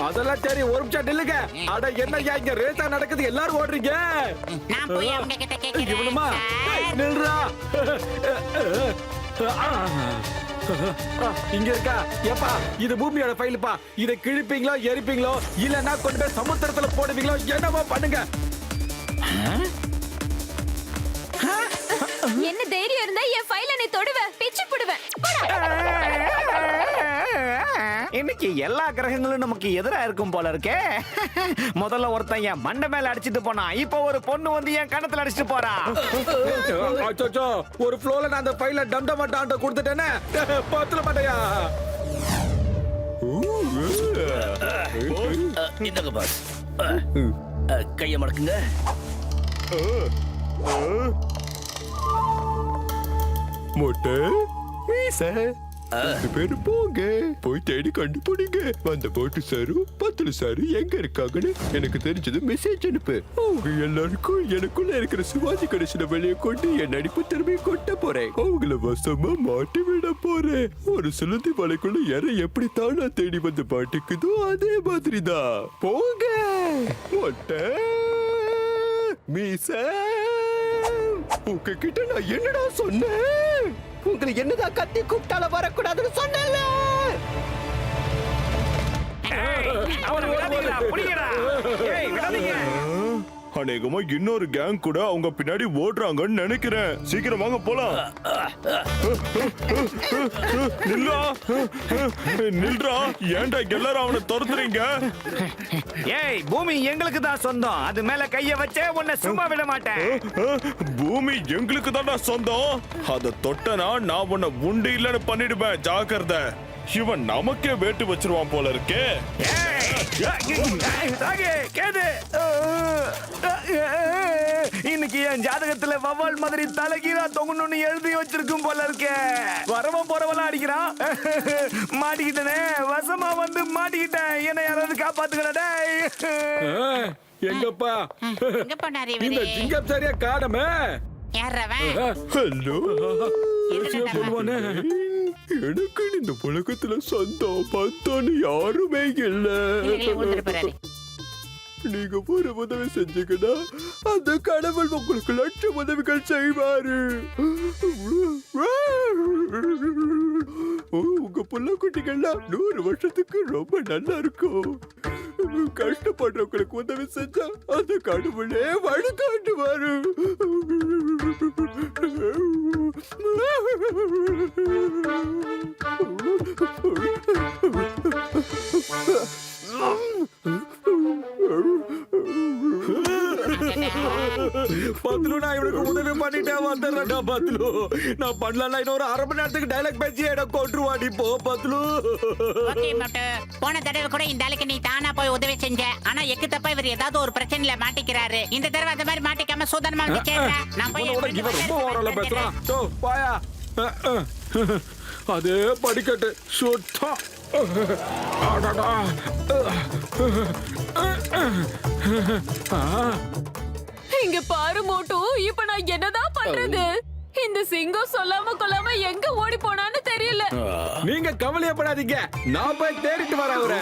அதெல்லாம் சரி, ஒரு நிமிஷம் நில்லுங்க. அட என்னய்யா இங்க ரேஸா நடக்குது, எல்லாரும் ஓடுறீங்க. நான் போய் அவங்க கிட்ட இவனுமா? கேக்குறேன். நில்றா. இங்க இருக்கா? ஏப்பா, இது பூமியோட ஃபைலுப்பா. இதை கிழிப்பீங்களோ எரிப்பீங்களோ இல்லன்னா கொண்டு போய் சமுத்திரத்துல போடுவீங்களோ என்னவோ பண்ணுங்க. என்ன தைரியம் இருந்தா என் ஃபைல நீ தொடுவ, பிச்சு புடுவேன். இன்னைக்கு எல்லா கிரகங்களும் நமக்கு எதிரா இருக்கும் போல இருக்கே. முதல்ல ஒருத்தன் என் மண்டை மேல அடிச்சிட்டு போனா, இப்போ ஒரு பொண்ணு வந்து என் கணத்துல அடிச்சிட்டு போறா. அச்சோ, ஒரு ஃப்ளோல நான் அந்த ஃபைல டம்டமாட்டான்ட்ட கொடுத்துட்டேனே. பாத்துல மாட்டயா? இந்தங்க பாஸ், கைய மடக்குங்க. மொட்டை மீச ரெண்டு பேரும் போங்க, போய் தேடி கண்டுபிடிங்க. அந்த போட்டு சாரு பத்துல சாரு எங்க இருக்காங்கன்னு எனக்கு தெரிஞ்சது மெசேஜ் அனுப்பு. அவங்க எல்லாருக்கும் எனக்குள்ள இருக்கிற சிவாஜி கணேசனை வெளியே கொண்டு என் நடிப்பு திறமையை கொட்ட போறேன். அவங்கள வசமா மாட்டி விட போறேன். ஒரு சுளுந்தி வலைக்குள்ள யாரை எப்படி தானா தேடி வந்து மாட்டிக்குதோ அதே மாதிரிதான். போங்க மொட்டை மீச. உங்ககிட்ட நான் என்னடா சொன்னேன்? உங்களை என்னதான் கத்தி கூப்பிட்டால வரக்கூடாதுன்னு சொன்னேன்ல. அவனை விடாதீங்கடா, புடிங்கடா. ஏய், விடாதீங்க. அநேகமா இன்னொரு கேங் கூட அவங்க பின்னாடி ஓடுறாங்கன்னு நினைக்கிறேன். சீக்கிரம் வாங்க போலாம். நில்றா நில்றா, ஏன்டா எல்லாரும் அவனை துரத்துறீங்க? ஏய், பூமி எங்களுக்கு தான் சொந்தம். அது மேல கைய வச்சே உன்னை சும்மா விட மாட்டேன். பூமி எங்களுக்கு தான்டா சொந்தம். அத தொட்டனா நான் உன்னை உண்டு இல்லன்னு பண்ணிடுவேன். ஜாக்கிரதை, இவன் நமக்கே வேட்டு வச்சிருவான் போல இருக்கே. இன்னைக்கு என் ஜாதகத்துல வவ்வால் மாதிரி தலைகீழா தொங்கணும்னு எழுதி வச்சிருக்கும் போல இருக்கே. வரவன் போறவெல்லாம் அடிக்கிறான். மாட்டிக்கிட்டனே, வசமா வந்து மாட்டிக்கிட்டேன். என்ன யாராவது காப்பாத்துக்கடா. எங்கப்பா எங்க போனாரு இந்த இவரு? சிங்கம் சரியா காணமே. யாரவன்? ஹலோ, சொல்லுவானே. எனக்கு இந்த உலகத்துல சொந்தம் பத்தோன்னு யாருமே இல்ல. நீங்க ஒரு உதவி செஞ்சீங்கன்னா அந்த கடவுள் உங்களுக்கு லட்சம் உதவிகள் செய்வாரு. உங்க புள்ள குட்டிகள்லாம் 100 வருஷத்துக்கு ரொம்ப நல்லா இருக்கும். கஷ்டப்படுறவங்களுக்கு உதவி செஞ்சா அந்த கடவுளே வழிகாட்டுவாரு. பத்லு, நான் இவனுக்கு உதவி பண்ணிட்டேன். வந்துடுறேன்டா பத்லு. நான் பண்ணலாம். இன்னொரு 1/2 மணி நேரத்துக்கு டைலாக் பேசி இடம் கொண்டுருவாடி. போ பத்லு. ஓகே மட்டு, போன தடவை கூட இந்த ஆளுக்கு நீ தானா போய் உதவி செஞ்ச. ஆனா எக்கு தப்பா இவர் ஏதாவது ஒரு பிரச்சனையில மாட்டிக்கிறாரு. இந்த தடவை அந்த மாதிரி மாட்டிக்காம சூதனமா வந்து சேர்றா. நான் போய் இவன் ரொம்ப ஓரல பேசுறான். டோ பாயா. அதே படிக்கட்டு சுத்தம். அடடா. இங்க பாரு மோட்டு, இப்ப நான் என்னதான் பண்றது? இந்த சிங்கம் சொல்லாம கொள்ளாம எங்க ஓடி போனான்னு தெரியல. நீங்க கவலையப்படாதீங்க, நான் போய் தேடிட்டு வரேன் அவரை.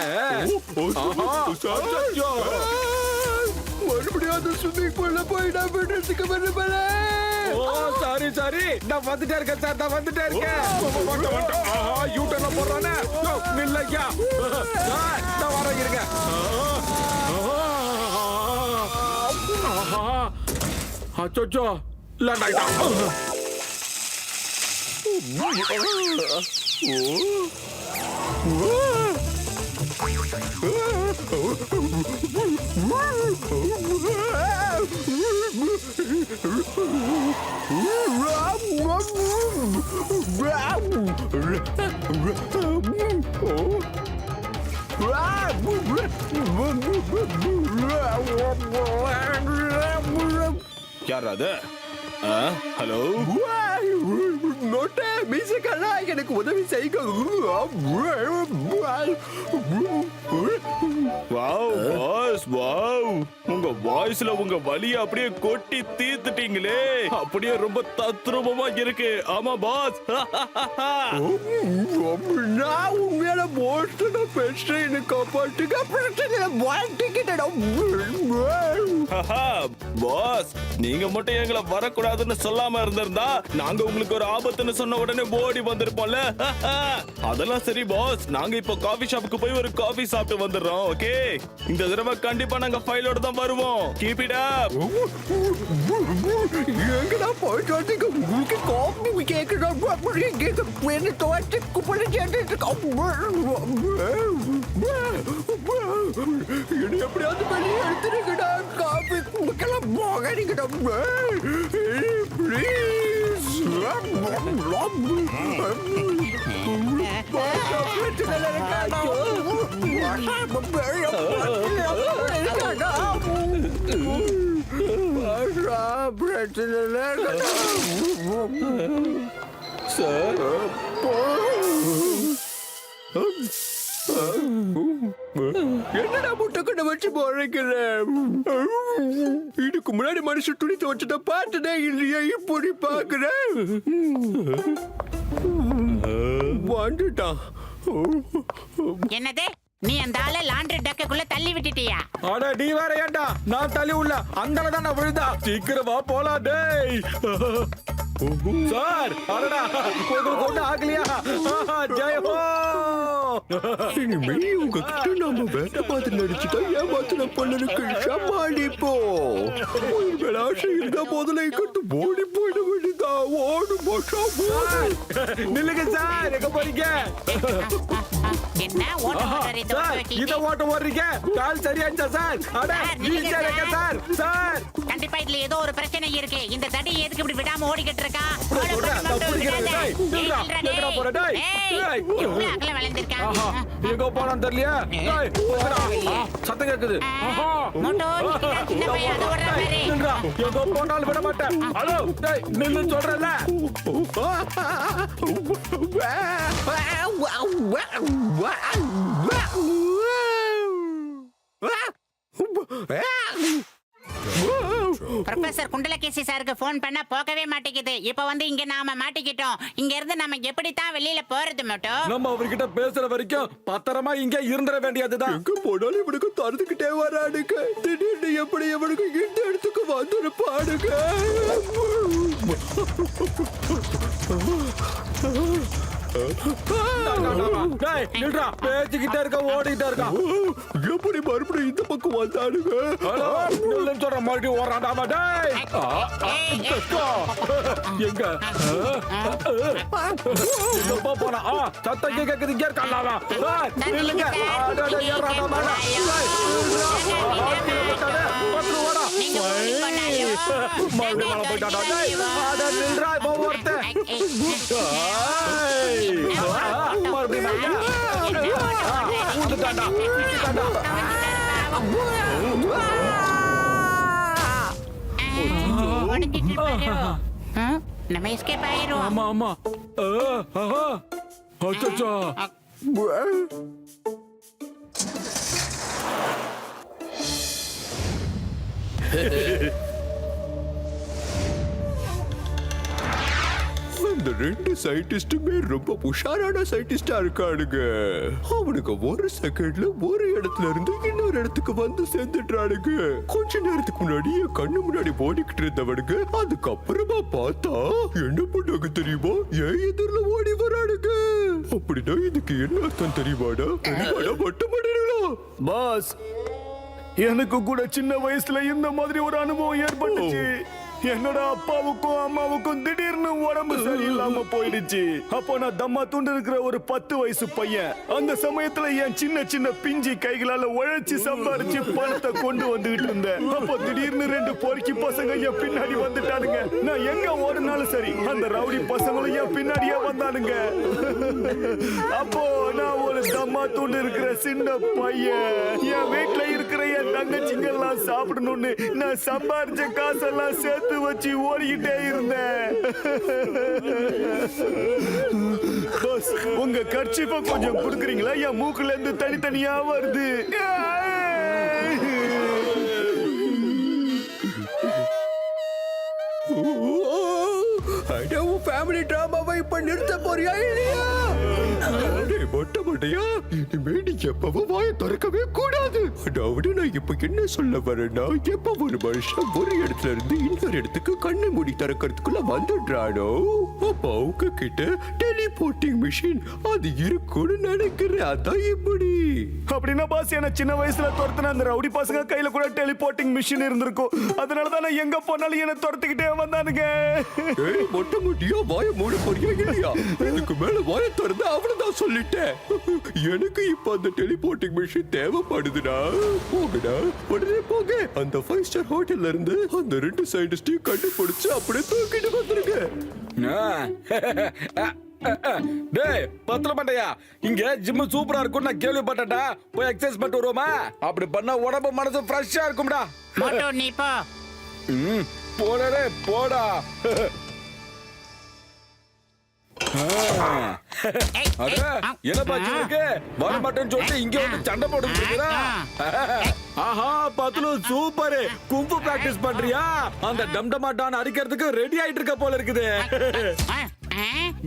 மறுபடியும் ஸ்விம்மிங் பூல்ல போய் நான் விடுறதுக்கு வரல. ஓ சாரி சாரி, நான் வந்துட்டே இருக்கேன் சார். நான் வந்துட்டே இருக்கேன். யூட்டர்ல போடுறானே. நில்லையா, நான் வரேன் இருங்க. அச்சோ லண்டாயிட்டா. யார் அது? ஹலோ, மொட்டை மீசக்கல்லா, எனக்கு உதவி செய்யுங்க. Wow boss, wow. உங்க வாய்ஸ்ல உங்க வலிய அப்படியே கொட்டி தீர்த்துட்டீங்களே. அப்படியே ரொம்ப தத்ரூபமா இருக்கு. ஆமா பாஸ். நான் உண்மையில மோஸ்ட் பேசுறேன். எனக்கு காப்பாட்டுங்க. பிரச்சனை மாட்டிக்கிட்டேன் பாஸ். நீங்க மட்டும் எங்களை வரக்கூடாதுன்னு சொல்லாம இருந்திருந்தா நாங்க உங்களுக்கு ஒரு ஆபத்துன்னு சொன்ன உடனே ஓடி வந்திருப்போம்ல. அதெல்லாம் சரி பாஸ், நாங்க இப்போ காபி ஷாப்புக்கு போய் ஒரு காபி சாப்பிட்டு வந்துடுறோம். ஓகே, இந்த தடவை கண்டிப்பா நாங்க ஃபைலோட தான் வருவோம். Keep it up. எங்கடா போயிட்டு வந்தீங்க? உங்களுக்கு காபி கேட்கணும். என்ன துவச்சு குப்பை சேர்த்து என்ன எப்படியாவது வெளியே எடுத்துருங்கடா. காபி குடிக்கலாம் போகிறீங்கடா ப்ளீஸ். சார் வச்சு முறைக்கிறேன். இதுக்கு முன்னாடி மனுஷன் துணி துவச்சத பார்த்ததே இல்லையா, இப்படி பாக்குறேன். வந்துட்டான். என்னது, நீ அந்த ஆளை லாண்ட்ரி டக்குக்குள்ள தள்ளி விட்டுட்டியா? அட நீ வேற ஏன்டா, நான் தள்ளி உள்ள அந்த தான் நான் விழுந்தா. சீக்கிரமா போலாம் டேய். சார் அடடா, உங்களுக்கு ஒண்ணு ஆகலையா? ஜெயஹோ. இனிமே உங்ககிட்ட நாம வேற மாதிரி நடிச்சுட்டா ஏமாத்தின பண்ணனுக்கு சமாளிப்போம். உங்கள் ஆசை இருந்தா முதல்ல இங்கிட்டு ஓடி போயிட வேண்டியதா. ஓடு மோஷா நில்லுங்க சார், எங்க போறீங்க? என்ன ஓட்ட ஓட்டறே சார் இத ஓட்ட ஓடுறீங்க, கால் சரியாச்சா சார்? அட நீங்க இருக்க சார். சார் கண்டிப்பா இதுல ஏதோ ஒரு பிரச்சனை இருக்கு. இந்த தடி எதுக்கு இப்படி விடாம ஓடிக்கிட்டு இருக்கா? எங்க போனான்னு தெரியலையா? சத்தம் கேக்குது. எங்க போனாலும் விட மாட்டேன். ஹலோ நில்லு சொல்றேன்ல. ப்ரொஃபசர் குண்டலகேசி சாருக்கு போன் பண்ணா போகவே மாட்டேங்குது. இப்ப வந்து இங்க நாம மாட்டிக்கிட்டோம். இங்க இருந்து நம்ம எப்படித்தான் வெளியில போறது மட்டும்? நம்ம அவர்கிட்ட பேசுற வரைக்கும் பத்திரமா இங்க இருந்துட வேண்டியதுதான். எங்க போனாலும் இவனுக்கு தரத்துக்கிட்டே வரானுங்க. திடீர்னு எப்படி இவனுக்கு இந்த இடத்துக்கு வந்துருப்பானுங்க. பேச்சுக்கிட்டே இருக்க, ஓடிக்கிட்டே இருக்கா. எப்படி மறுபடியும் இந்த பக்கம் வந்தானுங்க? சொல்ற மறுபடியும் ஓடுறான்டாமா. டேய் எங்க எங்க போனா? சத்தம் கேக்குது, இங்க இருக்கான்டாமா. நில்லுங்க. மறுபடியும் மழை போயிட்டாடா. நில்றா இப்போ ஒருத்தன். நம்ம எஸ்கேப் ஆயிரும். ஆமா ஆமா. அச்சச்சோ. அந்த ரெண்டு சயின்டிஸ்டுமே ரொம்ப உஷாரான சயின்டிஸ்டா இருக்கானுங்க. அவனுக்கு ஒரு செகண்ட்ல ஒரு இடத்துல இருந்து இன்னொரு இடத்துக்கு வந்து சேர்ந்துட்டானுங்க. கொஞ்ச நேரத்துக்கு முன்னாடி என் கண்ணு முன்னாடி ஓடிக்கிட்டு இருந்தவனுங்க அதுக்கப்புறமா பார்த்தா என்ன பண்ணாங்க தெரியுமா? என் எதிரில ஓடி வரானுங்க. அப்படின்னா இதுக்கு என்ன அர்த்தம் தெரியுமாடா? மட்டுமடையா பாஸ், எனக்கு கூட சின்ன வயசுல இந்த மாதிரி ஒரு அனுபவம் ஏற்பட்டுச்சு. என்னோட அப்பாவுக்கும் அம்மாவுக்கும் திடீர்னு உடம்பு சரியில்லாம போயிடுச்சு. அப்போ நான் தம்மா துண்டு இருக்கிற ஒரு 10 வயசு பையன். அந்த சமயத்துல என் சின்ன சின்ன பிஞ்சி கைகளால உழைச்சி சம்பாரிச்சு பணத்தை கொண்டு வந்துகிட்டு இருந்தேன். அப்போ திடீர்னு 2 பொறுக்கி பசங்க என் பின்னாடி வந்துட்டானுங்க. நான் எங்க ஓடுனாலும் சரி அந்த ரவுடி பசங்களும் என் பின்னாடியே வந்தானுங்க. அப்போ நான் ஒரு தம்மா துண்டு இருக்கிற சின்ன பையன். என் வீட்டுல இருக்கிற என் தங்கச்சிங்க எல்லாம் சாப்பிடணும்னு நான் சம்பாரிச்ச காசெல்லாம் சேர்த்து வச்சு ஓடிக்கிட்டே இருந்தேன். உங்க கர்ச்சீஃபை கொஞ்சம் கொடுக்குறீங்களா? என் மூக்குல இருந்து தனித்தனியா வருது. ஃபேமிலி டிராமாவை இப்ப நிறுத்த போறியா இல்லையா? மொட்டையா இனிமே நீ எப்பவும் வாயை திறக்கவே கூடாது. அதாவது நான் இப்ப என்ன சொல்ல வரேன்னா, எப்ப ஒரு மனுஷன் ஒரு இடத்துல இருந்து இன்னொரு இடத்துக்கு கண்ணை மூடி திறக்கிறதுக்குள்ள வந்துடுறானோ அப்ப அவங்க கிட்ட டெலிபோர்ட்டிங் மிஷின் அது இருக்குன்னு நினைக்கிறேன். அதான் இப்படி. அப்படின்னா பாஸ், என்ன சின்ன வயசுல துரத்துன அந்த ரவுடி பசங்க கையில கூட டெலிபோர்ட்டிங் மிஷின் இருந்திருக்கும். அதனாலதான் நான் எங்க போனாலும் என்ன துரத்துக்கிட்டே வந்தானுங்க. மொட்டை முட்டியா வாய மூட போறியா இல்லையா? இதுக்கு மேல வாய திறந்து அவ்வளவுதான் சொல்லிட்டேன். எனக்கு இப்ப அந்த டெலிபோர்ட்டிங் மிஷின் தேவைப்படுதுடா. போகடா, உடனே போக. அந்த 5 ஸ்டார் ஹோட்டல்ல இருந்து அந்த 2 சயின்டிஸ்டையும் கண்டுபிடிச்சு அப்படியே தூக்கிட்டு வந்துருங்க. டேய் பத்தல பண்டையா, இங்க ஜிம் சூப்பரா இருக்கும் நான் கேள்விப்பட்டேன்டா. போய் எக்சர்சைஸ் பண்ணிட்டு வருவோமா? அப்படி பண்ணா உடம்பு மனசு ஃப்ரெஷ்ஷா இருக்கும்டா. மோட்டோ நீ போ. போடா போடா. என்ன பாச்சு இருக்கு? வர மாட்டேன்னு சொல்லிட்டு இங்க வந்து சண்டை போட்டு ஆஹா பத்லு சூப்பர். கும்பு பிராக்டிஸ் பண்றியா? அந்த டம்டமா டான் அடிக்கிறதுக்கு ரெடி ஆயிட்டு இருக்க போல இருக்குது.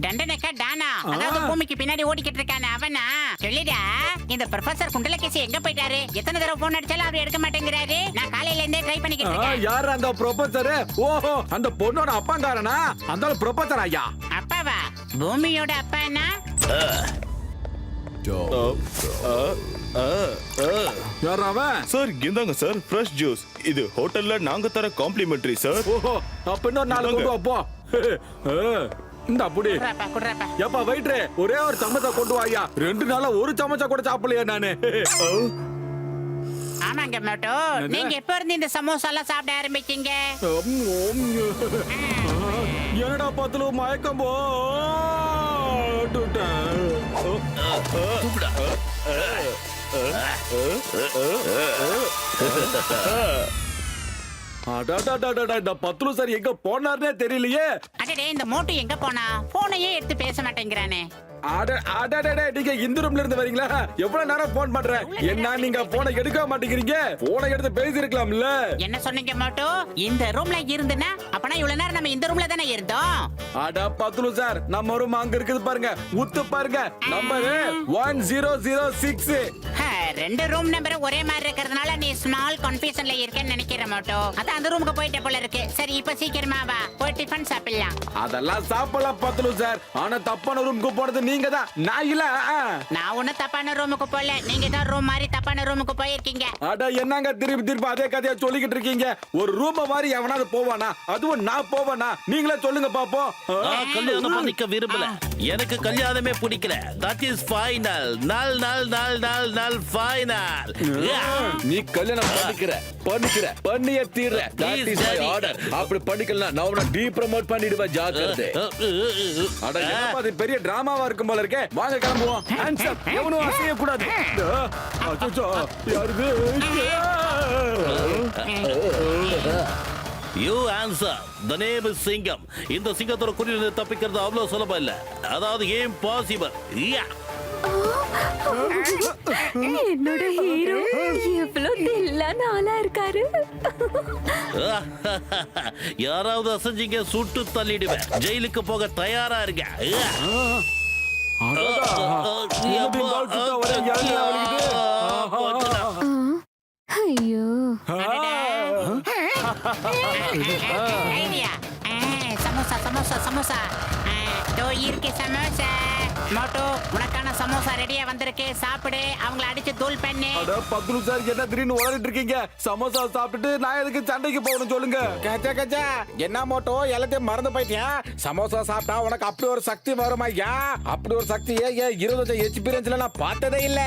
தண்டனைக்கா டானா, அதாவது பூமிக்கு பின்னாடி ஓடிக்கிட்டு இருக்கானே அவனா? சொல்லிடா, இந்த ப்ரொஃபசர் குண்டலகேசி எங்க போயிட்டாரு? எத்தனை தடவை போன் அடிச்சாலும் அவர் எடுக்க மாட்டேங்கிறாரு. நான் காலையில இருந்தே ட்ரை பண்ணிக்கிட்டு இருக்கேன். யார் அந்த ப்ரொஃபசர்? ஓஹோ, அந்த பொண்ணோட அப்பாங்காரனா? அந்த ப்ரொஃபசர் ஐயா. அப்பாவா? பூமியோட அப்பா என்ன? யார் அவன்? சார் இந்தாங்க சார் ஃப்ரெஷ் ஜூஸ். இது ஹோட்டல்ல நாங்க தர காம்ப்ளிமெண்டரி சார். ஓஹோ, அப்ப இன்னொரு நாள் கொண்டு வா போ. இந்த அப்படி குடுறாப்பா. ஏப்பா வெயிட்ரே, ஒரே ஒரு சமோசா கொண்டு வாயா. 2 நாளா ஒரு சமோசா கூட சாப்பிடலையா நானு? ஆமாங்க மோட்டோ, நீங்க எப்ப இருந்து இந்த சமோசா எல்லாம் சாப்பிட ஆரம்பிச்சீங்க? என்னடா பத்துல மயக்கம் போட்டுட்டேன். இந்த பத்லு சார் எங்க போனார்னே தெரியலையே. அடடே, இந்த மோட்டு எங்க போனா? போனையே எடுத்து பேச மாட்டேங்கிறானே. நீங்க இந்த ரூம்ல இருந்து வரீங்களா? எவ்வளவு நேரம் போன் பண்றேன். என்ன நீங்க போனை எடுக்க மாட்டேங்கிறீங்க? போனை எடுத்து பேசி இருக்கலாம்ல. என்ன சொன்னீங்க மோட்டோ? இந்த ரூம்ல இருந்துனா அப்பனா இவ்வளவு நேரம் நம்ம இந்த ரூம்ல தானே இருந்தோம். அட பத்லு சார், நம்ம ரூம் அங்க இருக்குது பாருங்க. உத்து பாருங்க, நம்பர் 1006. 2 ரூம் நம்பர் ஒரே மாதிரி இருக்கிறதுனால நீ ஸ்மால் கன்ஃபியூஷன்ல இருக்கேன்னு நினைக்கிறேன் மோட்டோ. அதான் அந்த ரூமுக்கு போயிட்ட போல இருக்கு. சரி, இப்ப சீக்கிரமா வா, போய் டிஃபன் சாப்பிடலாம். அதெல்லாம் சாப்பிடலாம் பத்லு சார். ஆனா தப்பான ரூமுக்கு போறது நீங்க தான், நான் இல்ல. நான் ஒன்னும் தப்பான ரூமுக்கு போல, நீங்க தான் ரூம் மாதிரி தப்பான ரூமுக்கு போயிருக்கீங்க. அட என்னங்க திருப்பி அதே கதையா சொல்லிக்கிட்டு இருக்கீங்க? ஒரு ரூம் மாதிரி எவனாவது போவானா? அதுவும் நான் போவானா? நீங்களே சொல்லுங்க பாப்போம். நான் கல்யாணம் பண்ணிக்க விரும்பல. எனக்கு கல்யாணமே பிடிக்கல. That is final. நல் ஃபைனல். நீ கல்யாணம் பண்ணியே தீர்ற. That is my order. அப்படி பண்ணிக்கலாம் நான் உன்னை டீ ப்ரோமோட் பண்ணிடுவேன். ஜாக்கிரதை. அட என்னப்பா இது பெரிய டிராமாவா இருக்கும் போல இருக்கே. வாங்க கிளம்புவோம். ஆன்சர் எவனும் அசைய கூடாது. அச்சச்சோ, யாருது? You answer. The name is சிங்கம். இந்த சிங்கத்தோட குறியில தப்பிக்கிறது அவ்வளவு சுலபம் இல்ல. அதாவது impossible. என்னோட ஹீரோ எவ்வளவு தில்லான ஆளா இருக்காரு. யாராவது அசைஞ்சீங்க சுட்டு தள்ளிடுவேன். ஜெயிலுக்கு போக தயாரா இருங்க. ஐயோ, ஐடியா. சமோசா சமோசா சமோசா. தோ இருக்கு சமோசா. மோட்டோ, உனக்கான சமோசா ரெடியா வந்திருக்கு. சாப்பிடு, அவங்கள அடிச்சு தூள் பண்ணு. அட பத்ரு சார், என்ன திடீர்னு உளறிட்டு இருக்கீங்க? சமோசா சாப்பிட்டுட்டு நான் எதுக்கு சண்டைக்கு போகணும் சொல்லுங்க. கச்சா என்ன மோட்டோ, எல்லாத்தையும் மறந்து போயிட்டியா? சமோசா சாப்பிட்டா உனக்கு அப்படி ஒரு சக்தி வருமா? அப்படி ஒரு சக்தியே 20 எக்ஸ்பீரியன்ஸ்ல நான் பார்த்ததே இல்ல.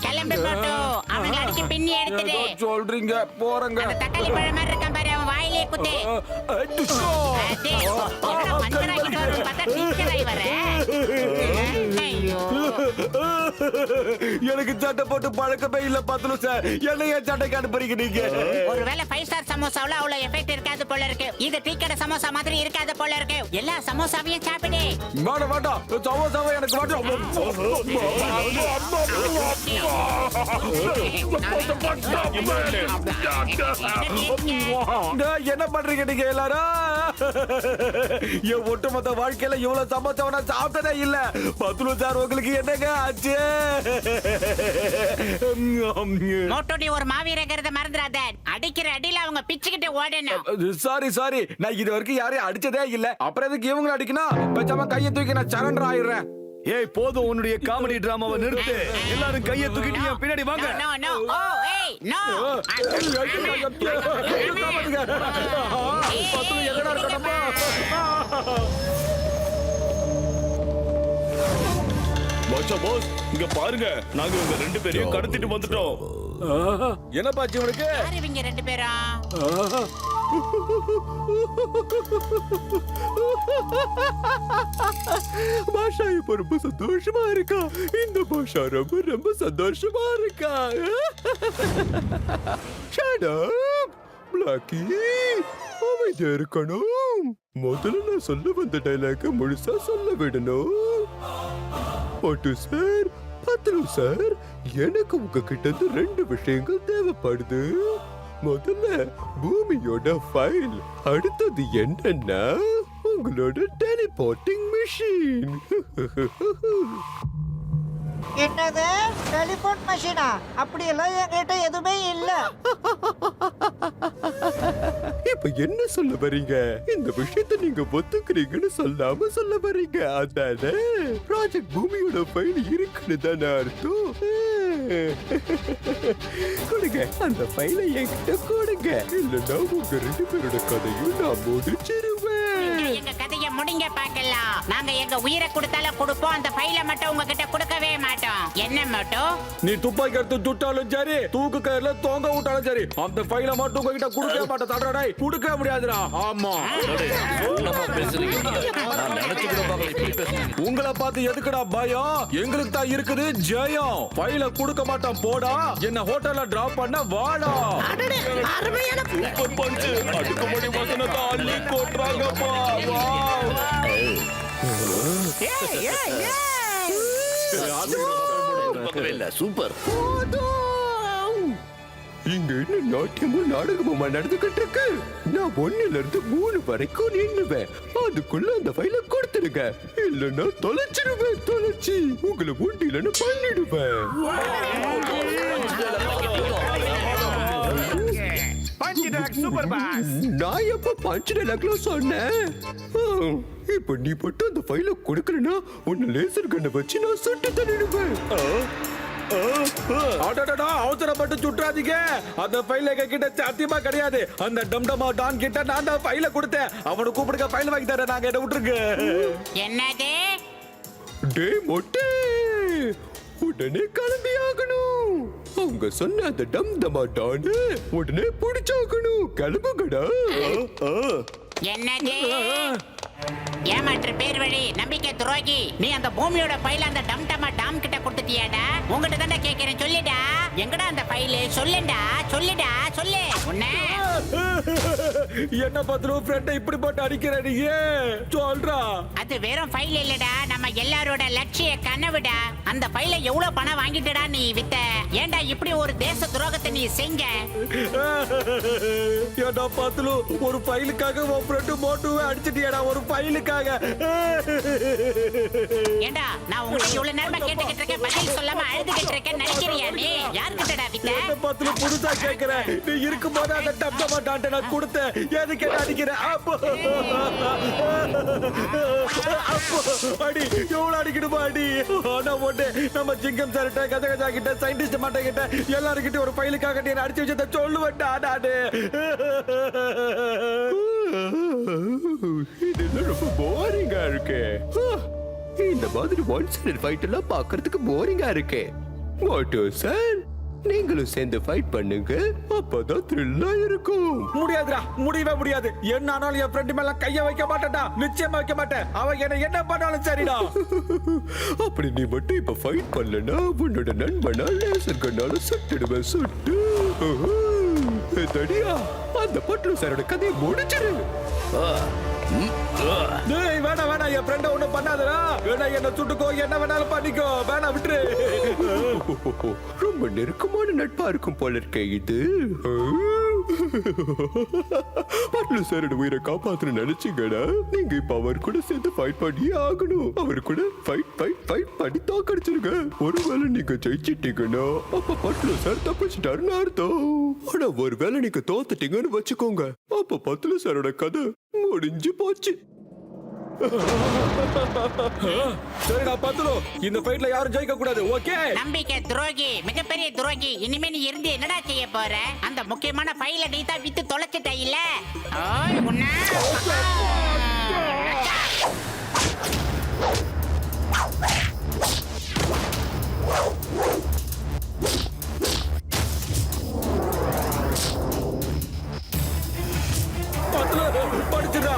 கிளம்பு மோட்டோ, அவங்கள அடிச்சு பின்னி எடுத்துடு. சொல்றீங்க, போறங்க. அந்த தக்காளி பழம் மாதிரி இருக்கான் பாரு, அவன் வாயிலே குத்து. அதே, என்னடா மஞ்சளாகிட்டு வரும் பார்த்தா டீச்சராகி வர. ஐயோ, எனக்கு சட்டை போட்டு பழக்கமே இல்ல பத்லு சார். என்ன ஏன் சட்டைக்கு அனுப்புறீங்க நீங்க? ஒருவேளை 5 ஸ்டார் சமோசாவுல அவ்வளவு எஃபெக்ட் இருக்காது போல இருக்கு. இது டீ கடை சமோசா மாதிரி இருக்காது போல இருக்கு. எல்லா சமோசாவையும் சாப்பிடு. வேண்டாம், சமோசாவை எனக்கு என்ன பண்றீங்க நீங்க எல்லாரும்? என் ஒட்டுமொத்த வாழ்க்கையில இவ்வளவு சமோசாவை நான் சாப்பிட்டதே இல்ல. பத்லு சார், உங்களுக்கு என்னங்க ஆச்சு? மோட்டோ, நீ ஒரு மாவீரங்கிறத மறந்துடாத. அடிக்கிற அடியில அவங்க பிச்சுக்கிட்டு ஓடணும். சாரி, நான் இது வரைக்கும் யாரையும் அடிச்சதே இல்ல. அப்புறம் எதுக்கு இவங்களை அடிக்கணும்? பேசாம கையை தூக்கி நான் சரண்டர் ஆயிடுறேன். ஏய், போதும் உன்னுடைய காமெடி டிராமாவை நிறுத்து. எல்லாரும் கையை தூக்கிட்டு என் பின்னாடி வாங்க. No. Oh, hey, no. Boss, இங்க பாருங்க, நாங்க இவங்க 2 பேரையும் கடத்திட்டு வந்துட்டோம். என்ன பாச்சு உனக்கு? யார் இவங்க 2 பேரும்? பாஷா இப்ப ரொம்ப சந்தோஷமா இருக்கா. இந்த பாஷா ரொம்ப சந்தோஷமா இருக்கா. Shut up, Blackie. அமைதியா இருக்கணும். முதல்ல நான் சொல்ல வந்த டைலாக முழுசா சொல்ல விடணும். மோட்டு சார், பத்லு சார், எனக்கு உங்ககிட்ட இருந்து 2 விஷயங்கள் தேவைப்படுது. முதல்ல பூமியோட ஃபைல், அடுத்தது என்னன்னா உங்களோட டெலிபோர்ட்டிங் மிஷின். என்னது டெலிபோர்ட் மெஷினா? அப்படியெல்லாம் என்கிட்ட எதுவுமே இல்ல. இப்ப என்ன சொல்ல வரீங்க? இந்த விஷயத்தை நீங்க ஒத்துக்கிறீங்கன்னு சொல்லாம சொல்ல வரீங்க, அதானே? ப்ராஜெக்ட் பூமியோட ஃபைல் இருக்குன்னு தானே அர்த்தம். கொடுங்க அந்த ஃபைலை என்கிட்ட கொடுங்க, இல்லைன்னா உங்க 2 பேரோட கதையும் நான் முடிச்சிருவேன். எங்க கதையை முடிங்க பார்க்கலாம். நாங்க எங்க உயிரை கொடுத்தாலும் கொடுப்போம், அந்த ஃபைலை மட்டும் உங்ககிட்ட கொடுக்கவே மாட்டோம். என்ன மட்டும் நீ துப்பாக்கி எடுத்து சுட்டாலும் சரி, தூக்கு கயிறுல தொங்க விட்டாலும் சரி, அந்த ஃபைலை மட்டும் உங்ககிட்ட கொடுக்கவே மாட்டேன். தடடா, கொடுக்க முடியாதுடா. ஆமா, உங்களை பார்த்து எதுக்குடா பயம்? எங்களுக்கு தான் இருக்குது ஜெயம். ஃபைலை கொடுக்க மாட்டான் போடா. என்ன ஹோட்டல்ல டிராப் பண்ண வாடா. சூப்பர் பஞ்ச், அடுக்குமணி வசனத்தை அள்ளி கொட்டுறாங்கப்பா. சூப்பர். இங்க என்ன நாட்டியமும் நாடகமுமா நடந்துகிட்டு இருக்கு? நான் 1ல இருந்து 3 வரைக்கும் நின்னுவேன். அதுக்குள்ள அந்த ஃபைலை கொடுத்துருங்க, இல்லைன்னா தொலைச்சிடுவேன். தொலைச்சி உங்களை ஊட்டிலன்னு பண்ணிடுவேன். Super pass. நான் எப்ப பஞ்ச் டைலாக்ல சொன்னேன்? இப்ப நீ மட்டும் அந்த ஃபைலை கொடுக்கலனா உன்னை லேசர் கண்ணை வச்சு நான் சுட்டு தள்ளிடுவேன். அவசரப்பட்டு சுற்றாதீங்க. அந்த ஃபைல் எங்க கிட்ட சத்தியமா கிடையாது. அந்த டம்டமா டான் கிட்ட நான் தான் ஃபைலை கொடுத்தேன். அவனை கூப்பிடுங்க, ஃபைல் வாங்கி தரேன். நாங்க என்ன விட்டுருங்க. என்னது? டே மொட்டே, உடனே கிளம்பி ஆகணும். அவங்க சொன்ன அந்த டம்டமா டான் உடனே பிடிச்சாகணும். கிளம்புங்கடா. என்னது? ஏமாற்று பேர் வழி, நம்பிக்கை துரோகி. நீ அந்த பூமியோட ஃபைல் அந்த டம்டமா டாம் கிட்ட கொடுத்துட்டியாடா? உங்ககிட்ட தானே கேக்குறேன், சொல்லுடா. எங்கடா அந்த ஃபைல்? சொல்லுடா, சொல்லுடா, சொல்லு. உன்னை என்ன பத்திர ஃப்ரெண்டை இப்படி போட்டு அடிக்கிற நீங்க? சொல்றா. அது வெறும் ஃபைல் இல்லடா, நம்ம எல்லாரோட லட்சிய கனவுடா. அந்த ஃபைல எவ்வளவு பணம் வாங்கிட்டடா நீ வித்த? ஏன்டா இப்படி ஒரு தேச துரோகத்தை நீ செஞ்ச? ஏடா பத்லு, ஒரு ஃபைலுக்காக உன் ஃப்ரெண்டு மோட்டுவே அடிச்சிட்டியாடா? ஒரு ஃபைலுக்காக? ஏண்டா நான் உங்ககிட்ட இவ்வளவு நேரமா கேட்டுக்கிட்டு இருக்கேன், பதில் சொல்லாம அழுதுகிட்டு இருக்கேன் நினைக்கிறியா நீ? யார்கிட்டடா வித்த? என்ன பத்லு புதுசா கேக்குற? நீ இருக்கும்போது அந்த டப்டமா டான்ட்ட நான் கொடுத்தேன். எதுக்கு என்ன அடிக்கிற? அப்போ அடி, எவ்வளவு அடிக்கணுமா அடி? ஆனா ஒண்ணு, நம்ம ஜிங்கம் சார்கிட்ட, கஜகஜா கிட்ட, சயின்டிஸ்ட் மாட்ட கிட்ட, எல்லாருக்கிட்ட ஒரு ஃபைலுக்காக நீ அடிச்சு வச்சத சொல்லுவேன்டா நானு. இதெல்லாம் ரொம்ப போரிங்கா இருக்கு. இந்த மாதிரி ஒன் சைடட் ஃபைட் எல்லாம் பார்க்கிறதுக்கு போரிங்கா இருக்கு. மோட்டோ சார், நீங்களும் சேர்ந்து ஃபைட் பண்ணுங்க, அப்பதான் த்ரில்லா இருக்கும். முடியாதுடா, முடியவே முடியாது. என்ன ஆனாலும் என் ஃப்ரெண்ட் மேல கைய வைக்க மாட்டேன்டா. நிச்சயமா வைக்க மாட்டேன். அவன் என்ன பண்ணாலும் சரிடா. அப்படி நீ மட்டும் இப்ப ஃபைட் பண்ணலனா உன்னோட நண்பனா லேசர் கண்ணால சுட்டுடுவேன். சுட்டு தடியா, அந்த பட்லு சாரோட கதையை முடிச்சிரு. டேய் வேணா, என் ஃப்ரெண்ட ஒண்ணும் பண்ணாதடா. வேணா, என்ன சுட்டுக்கோ, என்ன வேணாலும் பண்ணிக்கோ. வேணா, விட்டுரு. ரொம்ப நெருக்கமான நட்பா இருக்கும் போல இருக்கே இது. பட்லு சாரோட உயிரை காப்பாற்ற நினைச்சீங்கடா, நீங்க இப்ப அவர் கூட சேர்ந்து ஃபைட் பண்ணியே ஆகணும். அவர் கூட ஃபைட் பண்ணி தோக்கடிச்சிருங்க. ஒருவேளை நீங்க ஜெயிச்சிட்டீங்கன்னா அப்ப பட்லு சார் தப்பிச்சிட்டாருன்னு அர்த்தம். ஆனா ஒருவேளை நீங்க தோத்துட்டீங்கன்னு வச்சுக்கோங்க, அப்ப பட்லு சாரோட கதை முடிஞ்சு போச்சு. சரிடா பத்லு, இந்த ஃபைட்ல யாரும் ஜெயிக்க கூடாது. ஓகே? நம்பிக்கை துரோகி, மிகப்பெரிய துரோகி. இனிமே நீ இருந்து என்னடா செய்ய போற? அந்த முக்கியமான ஃபைல நீ தான் வித்து தொலைச்சிட்ட இல்ல? ஓய் உன்னை பத்லு படிச்சுடா.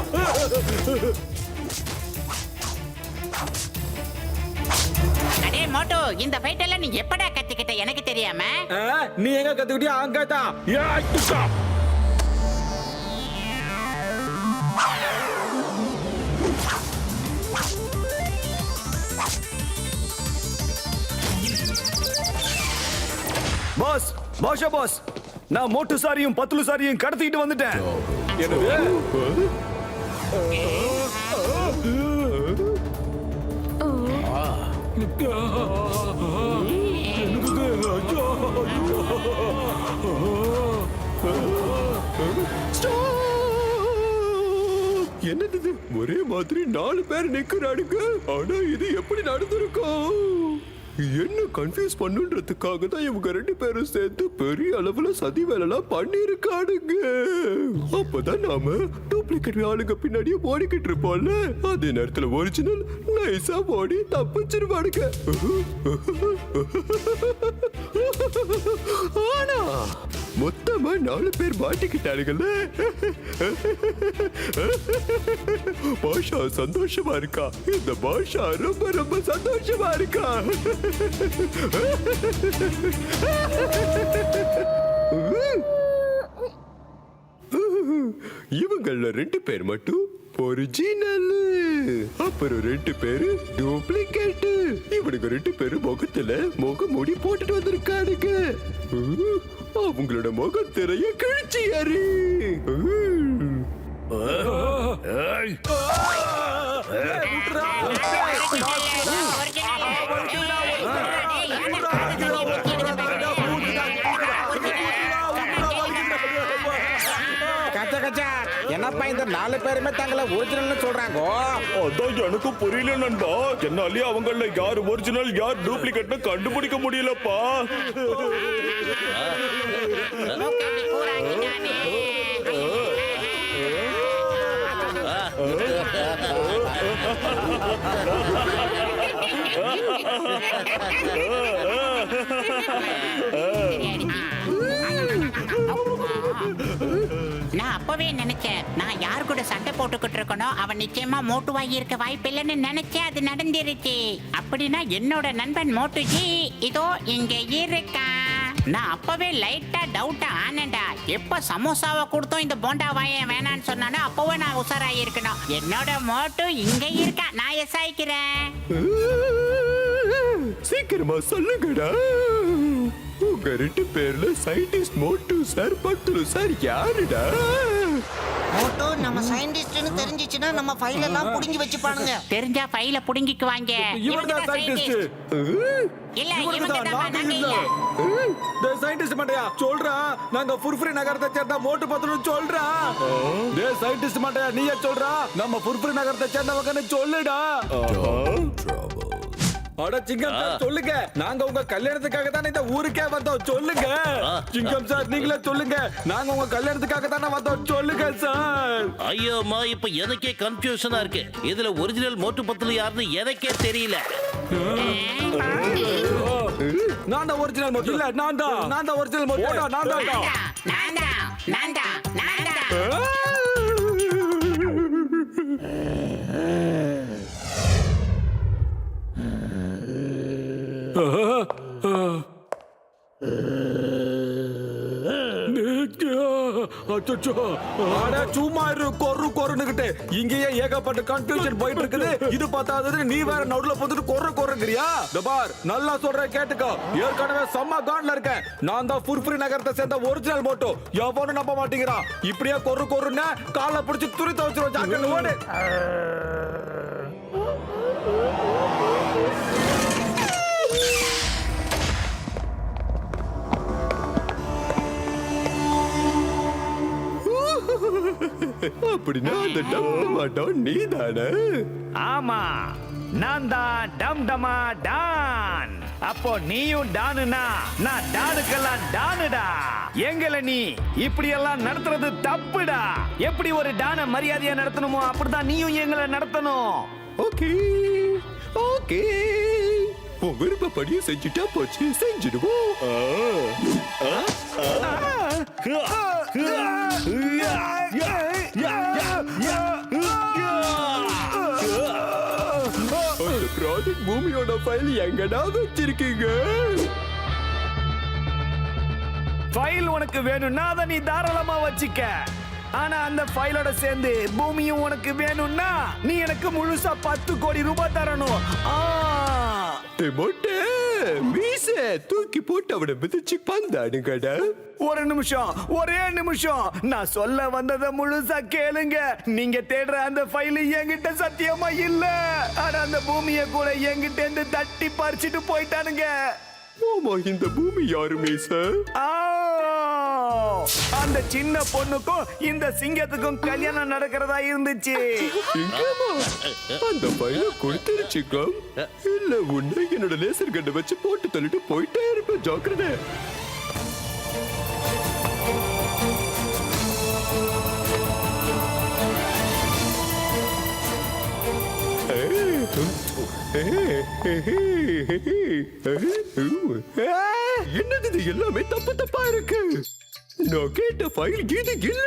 அடே மோட்டோ, இந்த ஃபைட் எல்லாம் நீ எப்படா கத்துக்கிட்ட எனக்கு தெரியாம? நீ எங்க கத்துக்கிட்டியா? அங்கதான். பாஷா பாஸ், நான் மோட்டு சாரியும் பத்துலு சாரியும் கடத்திட்டு வந்துட்டேன். என்னது இது? ஒரே மாதிரி 4 பேர் நிக்கிறானுங்க. ஆனா இது எப்படி நடந்திருக்கும்? என்ன கன்ஃபியூஸ் பண்ணுன்றதுக்காக தான் இவங்க 2 பேரும் சேர்த்து பெரிய அளவுல சதி வேலைலாம் பண்ணிருக்கானுங்க. அப்பதான் நாம டூப்ளிகேட் ஆளுங்க பின்னாடியே ஓடிக்கிட்டு இருப்போம்ல, அதே நேரத்துல ஒரிஜினல் நைஸா ஓடி தப்பிச்சிருவானுங்க. ஆனா மொத்தமா 4 பேர் மாட்டிக்கிட்டானுங்கல்ல. பாஷா சந்தோஷமா இருக்கா. இந்த பாஷா ரொம்ப ரொம்ப சந்தோஷமா இருக்கா. இவங்கள 2 பேர் மட்டும் ஒரிஜினல், அப்புறம் 2 பேரு டூப்ளிகேட். இவனுக்கு 2 பேரும் முகத்துல முடி போட்டுட்டு வந்திருக்கானுங்க. அவங்களோட முகத்திரைய கிழிச்சு யாரு? என்னப்பா இந்த 4 பேருமே தங்களை ஒரிஜினல் சொல்றாங்க? அதான் எனக்கு புரியல நண்பா. என்னாலே அவங்கள யார் ஒரிஜினல் யார் டூப்ளிகேட்னு கண்டுபிடிக்க முடியலப்பா. நான் அப்பவே நினைச்சேன், நான் யார் கூட சண்டை போட்டுக்கிட்டு இருக்கணும் அவன் நிச்சயமா மோட்டுவாகி இருக்க வாய்ப்பு இல்லைன்னு நினைச்சேன். அது நடந்துருச்சு. அப்படின்னா என்னோட நண்பன் மோட்டுஜி இதோ இங்க இருக்கான். நான் அப்பவே லைட்டா டவுட்டா ஆனேன்டா. எப்ப சமோசாவை கொடுத்தோம் இந்த போண்டா வாய வேணான்னு சொன்னானோ அப்பவே நான் உஷாராகி இருக்கணும். என்னோட மோட்டு இங்க இருக்கான். நான் எசாய்க்கிறேன். சீக்கிரமா சொல்லுங்கடா. உங்க 2 பேர்ல சயின்டிஸ்ட் மோட்டு சார் பத்துலு சார் யாருடா? மோட்டோ நம்ம சயின்டிஸ்ட்னு தெரிஞ்சிச்சுன்னா நம்ம ஃபைல் எல்லாம் புடிங்கி வச்சுப்பானுங்க. தெரிஞ்சா ஃபைல புடுங்கிக்குவாங்க. இவர்தான் சயின்டிஸ்ட். இல்ல இவங்கதான் நாங்க இல்ல. டேய் சயின்டிஸ்ட் மண்டையா சொல்றா, நாங்க ஃபுர்ஃப்ரி நகரத்தை சேர்ந்த மோட்டு பத்துலு சொல்றா. டேய் சயின்டிஸ்ட் மண்டையா நீயே சொல்றா, நம்ம ஃபுர்ஃப்ரி நகரத்தை சேர்ந்தவங்கன்னு சொல்லுடா. அட சிங்கம் சார் சொல்லுங்க, நாங்க உங்க கல்யாணத்துக்காக தானே இந்த ஊருக்கே வந்தோம். சொல்லுங்க சிங்கம் சார், நீங்களே சொல்லுங்க, நாங்க உங்க கல்யாணத்துக்காக தானே வந்தோம். சொல்லுங்க சார். ஐயோமா, இப்ப எனக்கே கன்ஃபியூஷனா இருக்கு. இதுல ஒரிஜினல் மோட்டு பத்துல யாருன்னு எனக்கே தெரியல. நான் தான் ஒரிஜினல் மோட்டு. இல்ல நான் தான் ஒரிஜினல் மோட்டு. நான் தான். சும்மா இரு கொருன்னுகிட்டு இங்கேயே ஏகப்பட்ட கன்ஃபியூஷன் போயிட்டு இருக்குது. இது பார்த்தாது நீ வேற நடுவுல போட்டுட்டு கொர்றங்கிறியா? பார் நல்லா சொல்றேன் கேட்டுக்கோ. ஏற்கனவே செம்ம கான்ல இருக்கேன். நான் தான் ஃபுர்ஃப்ரி நகரத்தை சேர்ந்த ஒரிஜினல் மோட்டோ. எவனும் நம்ப மாட்டேங்கிறான். இப்படியே கொர்றன்னு காலை பிடிச்சி துரி துவச்சிருவோம். ஜாக்கிரதை ஓடு. அப்படின்னா அந்த டம்டமாட்டம் நீதானே? ஆமா, நான் தான் டம்டமா டான். அப்போ நீயும் டானுனா நான் டானுக்கெல்லாம் டானுடா. எங்களை நீ இப்படி எல்லாம் நடத்துறது தப்புடா. எப்படி ஒரு டான மரியாதையா நடத்தணுமோ அப்படிதான் நீயும் எங்களை நடத்தணும். ஓகே ஓகே, உன் விருப்பப்படியே செஞ்சுட்டா போச்சு. செஞ்சிடுவோம். ப்ராஜெக்ட் பூமியோட ஃபைல் எங்கடா வச்சிருக்கீங்க? ஃபைல் உனக்கு வேணும்னா அதை நீ தாராளமா வச்சுக்க. ஆனா அந்த ஃபைலோட சேர்ந்து பூமியும் உனக்கு வேணும்னா நீ எனக்கு முழுசா 10 கோடி ரூபாய் தரணும். மொட்டை மீச தூக்கி போட்டு அவனை மிதிச்சு பந்தாடுங்கடா. ஒரு நிமிஷம், ஒரே நிமிஷம். நான் சொல்ல வந்ததை முழுசா கேளுங்க. நீங்க தேடுற அந்த ஃபைல் என்கிட்ட சத்தியமா இல்ல. ஆனா அந்த பூமியை கூட என்கிட்ட இருந்து தட்டி பறிச்சுட்டு போயிட்டானுங்க. ஆமா, இந்த பூமி யாரு மீச? அந்த சின்ன பொண்ணுக்கும் இந்த சிங்கத்துக்கும் கல்யாணம் நடக்கிறதா இருந்துச்சு. சிங்கமா? அந்த பையனை கொடுத்துருச்சுக்கோ. இல்ல உன்னை என்னோட லேசர் கண்ணை வச்சு போட்டு தள்ளிட்டு போயிட்டே இருப்பேன். ஜாக்கிரதை. என்னது இது? எல்லாமே தப்பு தப்பா இருக்கு. நான் கேட்ட ஃபைல் இது இல்ல.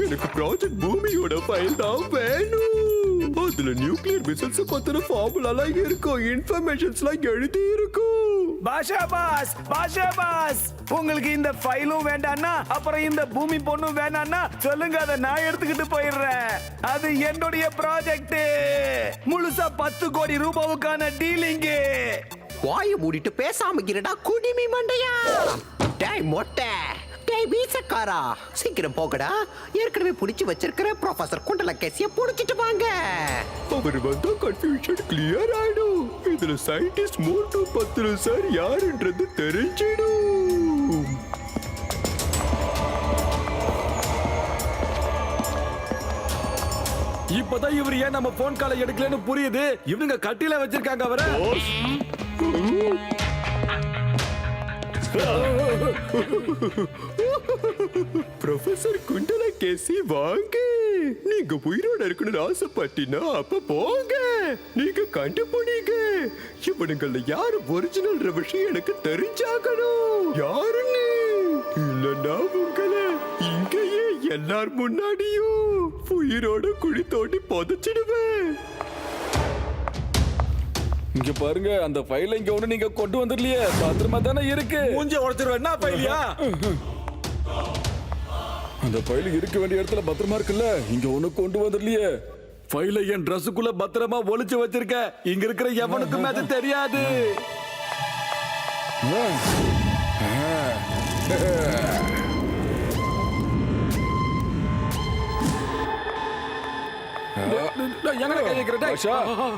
எனக்கு ப்ராஜெக்ட் பூமியோட ஃபைல் தான் வேணும். அதுல நியூக்ளியர் மிசைல்ஸ் பத்தின ஃபார்முலாலாம் இருக்கும், இன்ஃபர்மேஷன்ஸ்லாம் எழுதி இருக்கும். பாஷா பாஸ், உங்களுக்கு இந்த ஃபைலும் வேண்டாம்னா அப்புறம் இந்த பூமி பொண்ணும் வேண்டாம்னா சொல்லுங்க, அதை நான் எடுத்துக்கிட்டு போயிடுறேன். அது என்னுடைய ப்ராஜெக்ட். முழுசா 10 கோடி ரூபாவுக்கான டீலிங். வாய மூடிட்டு பேசாம இருடா குடிமி மண்டையா. டேய் மொட்டை, டேய் வீசக்காரா, சீக்கிரம் போகடா. ஏற்கனவே புடிச்சு வச்சிருக்கிற ப்ரொஃபசர் குண்டலகேசிய புடிச்சிட்டு வாங்க. அவர் வந்தா கன்ஃபியூஷன் கிளியர் ஆயிடும். இதுல சயின்டிஸ்ட் மோட்டோ பத்திர சார் யாருன்றது தெரிஞ்சிடும். இப்பதான் இவர் ஏன் நம்ம போன் காலை எடுக்கலன்னு புரியுது. இவங்க கட்டில வச்சிருக்காங்க அவரை. ப்ரொஃபசர் குண்டலகேசி வாங்க. நீங்க உயிரோட இருக்கணும்னு ஆசைப்பட்டினா அப்ப போங்க. நீங்க கண்டுபிடிங்க. இவனுங்கள யாரு ஒரிஜினல் விஷயம் எனக்கு தெரிஞ்சாகணும். யாருன்னு இல்லன்னா உங்களை இங்கேயே எல்லார் முன்னாடியும் உயிரோட குழி தோண்டி புதைச்சிடுவேன். இங்க பாருங்க, அந்த ஃபைல இங்க ஒண்ணு நீங்க கொண்டு வந்துடலையே. பத்திரமா தானே இருக்கு. மூஞ்ச உடைச்சிருவேன். என்ன ஃபைலியா? அந்த ஃபைல் இருக்க வேண்டிய இடத்துல பத்திரமா இருக்குல்ல. இங்க ஒண்ணு கொண்டு வந்துடலையே. ஃபைல என் ட்ரெஸ்ஸுக்குள்ள பத்திரமா ஒளிச்சு வச்சிருக்க. இங்க இருக்கிற எவனுக்குமே அது தெரியாது.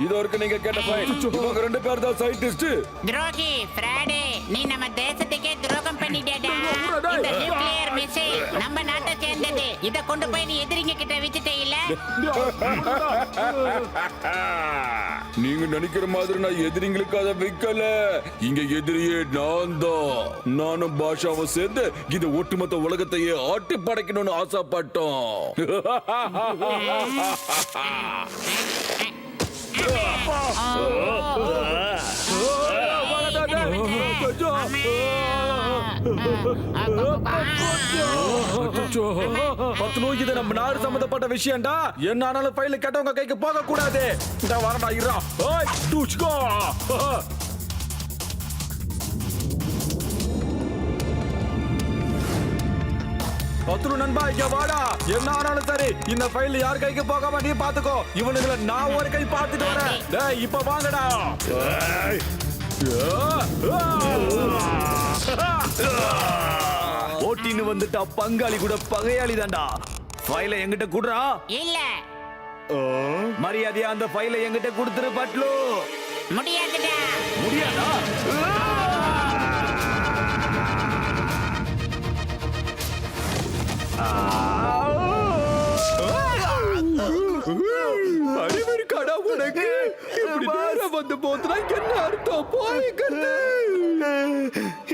இது வரைக்கும் நீங்க கேட்ட ஃபைல். இவங்க 2 பேர் தான் சயின்டிஸ்ட். துரோகி ஃப்ராடே, நீ நம்ம தேசத்துக்கே துரோகம் பண்ணிட்டேடா. இந்த நியூக்ளியர் மிசைல் நம்ம நாட்டை சேர்ந்தது. இத கொண்டு போய் நீ எதிரிங்க கிட்ட வித்துட்டே இல்ல. நீங்க நினைக்கிற மாதிரி நான் எதிரிங்களுக்கு அதை வைக்கல. இங்க எதிரியே நான் தான். நானும் பாஷாவும் சேர்ந்து இந்த ஒட்டுமொத்த உலகத்தையே ஆட்டி படைக்கணும்னு ஆசைப்பட்டோம். நம்ம நாடு சம்பந்தப்பட்ட விஷயம்டா. என்ன ஆனாலும் ஃபைல் கேட்டவங்க கைக்கு போக கூடாது. இந்த வரடா இரா. ஓய் தூச்சுக்கோ. பத்ரு நண்பா, இங்க வாடா. என்ன ஆனாலும் சரி இந்த ஃபைல் யார் கைக்கு போகாம நீ பாத்துக்கோ. இவனுங்களை நான் ஒரு கை பார்த்துட்டு வரேன். டேய் இப்ப வாங்கடா. ஓட்டின்னு வந்துட்டா பங்காளி கூட பகையாளி தான்டா. ஃபைலை என்கிட்ட குடுறா. இல்ல மரியாதையா அந்த ஃபைலை என்கிட்ட கொடுத்துரு பட்லு. முடியாதுடா. முடியாதா? அறிவிருக்காடா உனக்கு? இப்படி நேரம் வந்து போதுனா என்ன அர்த்தம்? போய்கிறது.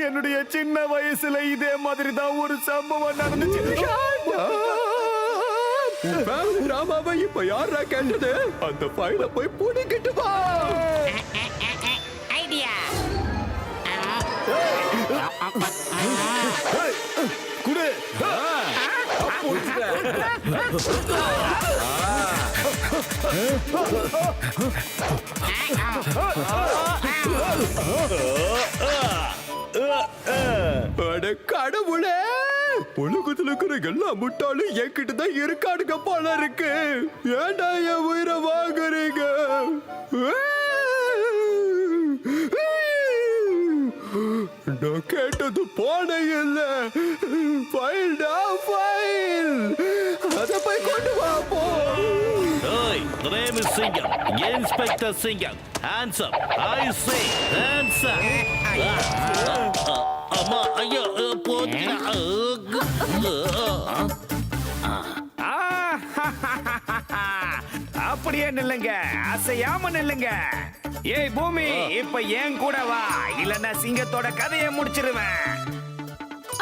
என்னுடைய சின்ன வயசுல இதே மாதிரி தான் ஒரு சம்பவம் நடந்துச்சு. டிராமாவை இப்ப யாரா கேட்டது? அந்த ஃபைல போய் புடிக்கிட்டு வா. ஐடியா. குடு. அட கடவுளே, உலகத்துல இருக்கிற எல்லா முட்டாளும் என்கிட்ட தான் இருக்கானுங்க போல இருக்கு. ஏன்டா என் உயிரை வாங்குறீங்க? நான் கேட்டது பானை இல்ல, ஃபைல்டா ஃபைல். அத போய் கொண்டு வா போ. Hey, the name is Singham. Inspector Singham. Hands up. I say, hands up. அம்மா, ஐயோ, போச்சுடா. அப்படியே நில்லுங்க, அசையாம நில்லுங்க. ஏய் பூமி, இப்ப ஏன் கூட வா, இல்லன்னா சிங்கத்தோட கதையை முடிச்சிருவேன்.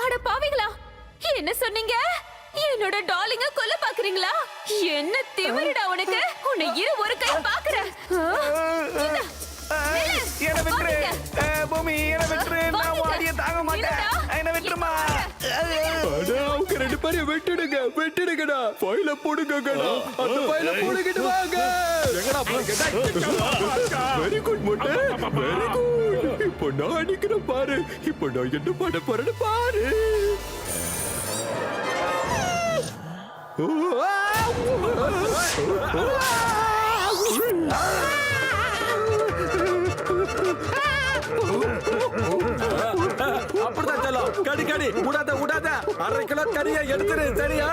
அட பாவிங்களா, என்ன சொன்னீங்க? என்னோட டார்லிங்க கொல்ல பாக்குறீங்களா? என்ன திமிருடா உனக்கு? உன்னை இரு ஒரு கை பாக்குறேன். என்ன விட்டுரு பூமி, என்ன விட்டுரு. நான் வாடிய தாங்க மாட்டேன். என்ன விட்டுருமா. அட, அவங்க 2 பேரையும் வெட்டிடுங்கடா. ஃபைல போடுங்கடா. அந்த ஃபைல போடுகிட்டு வாங்க. வெரி குட் மொட்டை, வெரி குட். இப்போ நான் அடிக்கிறேன் பாரு. இப்போ நான் என்ன பண்ண போறேன்னு பாரு. அப்படிதான் செல்லம். கடி கடி, விடாத விடாத. 1/2 கிலோ கறியை எடுத்துரு, சரியா?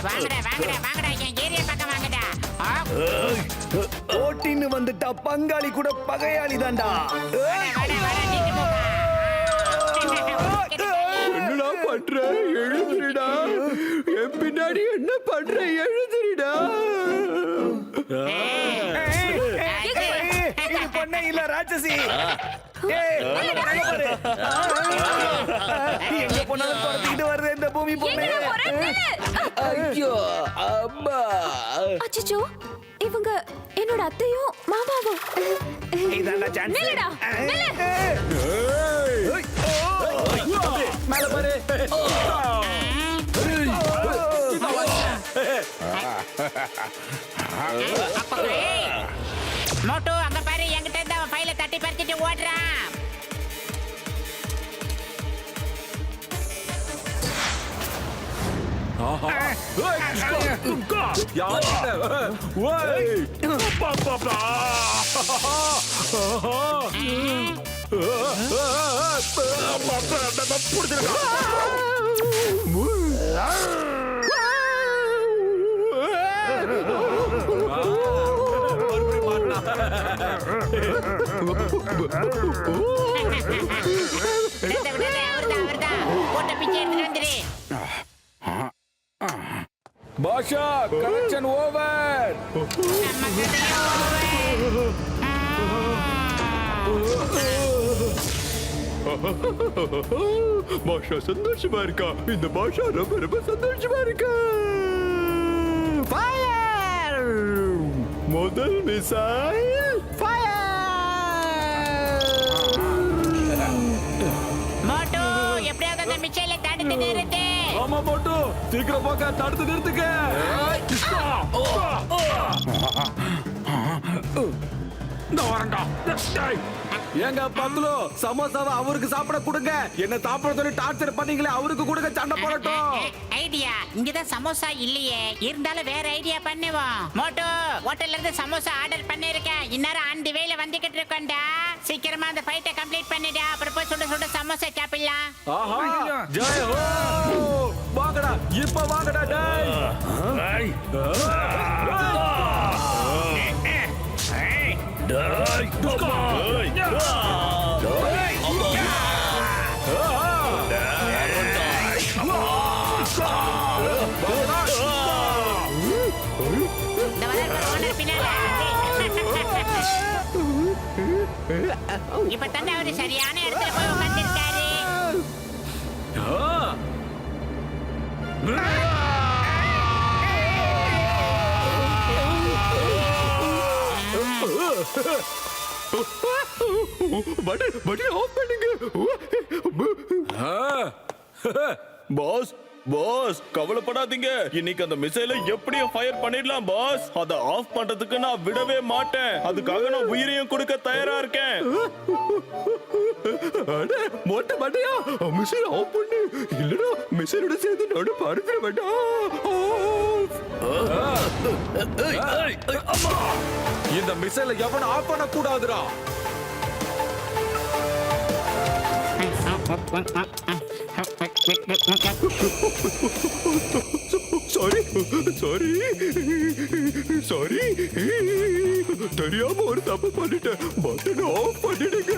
வாங்கடா வாங்கடா வாங்கடா, என் ஏரியா பக்கம் வாங்கடா. போட்டின்னு வந்துட்டா பங்காளி கூட பகையாளி தான்டா. வாடா வாடா, நின்னு போப்பா. என்னடா பண்ற? எழுதுடா. என் பின்னாடி என்ன பண்ற? எழுதுடா. இது பொண்ணே இல்ல ராட்சசி. ஏய், பாரு. எங்க போனாலும் துரத்திட்டு வருது இந்த பூமி பொண்ணு. ஐயோ அம்மா. அச்சச்சோ, இவங்க என்னோட அத்தையும் மாமாவும். இதாண்டா சான்ஸ். நில்லுடா, நில்லு. மேல பாரு. மோட்டு அங்க பாரு, என்கிட்ட இருந்து அவன் ஃபைல தட்டி பறிச்சிட்டு ஓடுறான். அவர்தான் போட்ட பிச்சை எடுத்துட்டு வந்துரு. பாஷா, கனெக்ஷன் ஓவர். நம்ம கதையும் பாஷா சந்தோஷமா இருக்கா. இந்த பாஷா ரொம்ப ரொம்ப சந்தோஷமா இருக்கா. ஃபயர்! முதல் மிசைல் ஃபயர்! மோட்டு, எப்படியாவது அந்த மிச்சையில தடுத்து நிறுத்து. ஆமா போட்டு, சீக்கிரம் போக்க, தடுத்து நிறுத்துக்க. நான் வரேன்டா. ஏங்க பத்துலோ, சமோசாவை அவருக்கு சாப்பிட கொடுங்க. என்ன சாப்பிட சொல்லி டார்ச்சர் பண்ணீங்களே, அவருக்கு கொடுங்க, சண்டை போடட்டும். ஐடியா, இங்கதான் சமோசா இல்லையே. இருந்தாலும் வேற ஐடியா பண்ணுவோம். மோட்டு, ஹோட்டல்ல இருந்து சமோசா ஆர்டர் பண்ணிருக்கேன். இந்நேரம் ஆண்டி வேல வந்துகிட்டு இருக்கோம்டா. சீக்கிரமா அந்த ஃபைட்டை கம்ப்ளீட் பண்ணிடா. அப்புறம் போய் சுட சுட சமோசா சாப்பிடலாம். ஆஹா, ஜெய் ஹோ. வாங்கடா, இப்ப வாங்கடா டேய். இந்த வளர்ப்பு ஓனர் பின்னால. இப்ப தானே அவரு சரியான இடத்துல போய் உட்கார்ந்திருக்காரு. வண்டி ஆஃப் பண்ணுங்க. பாஸ் பாஸ், கவலைப்படாதீங்க. இன்னைக்கு அந்த மிசைலை எப்படியும் ஃபயர் பண்ணிடலாம் பாஸ். அதை ஆஃப் பண்றதுக்கு நான் விடவே மாட்டேன். அதுக்காக நான் உயிரையும் கொடுக்க தயாரா இருக்கேன். அட மொட்டை மண்டையா, மிஷின் ஆஃப் பண்ணு. இல்லடா மிஷினோட சேர்ந்து நானும் பார்த்துட வேண்டாம். இந்த மிசைல எவனும் ஆஃப் பண்ண கூடாதுடா. சாரி சாரி சாரி, தெரியாம ஒரு தப்பு பண்ணிட்டேன். பட்டன் ஆஃப் பண்ணிடுங்க,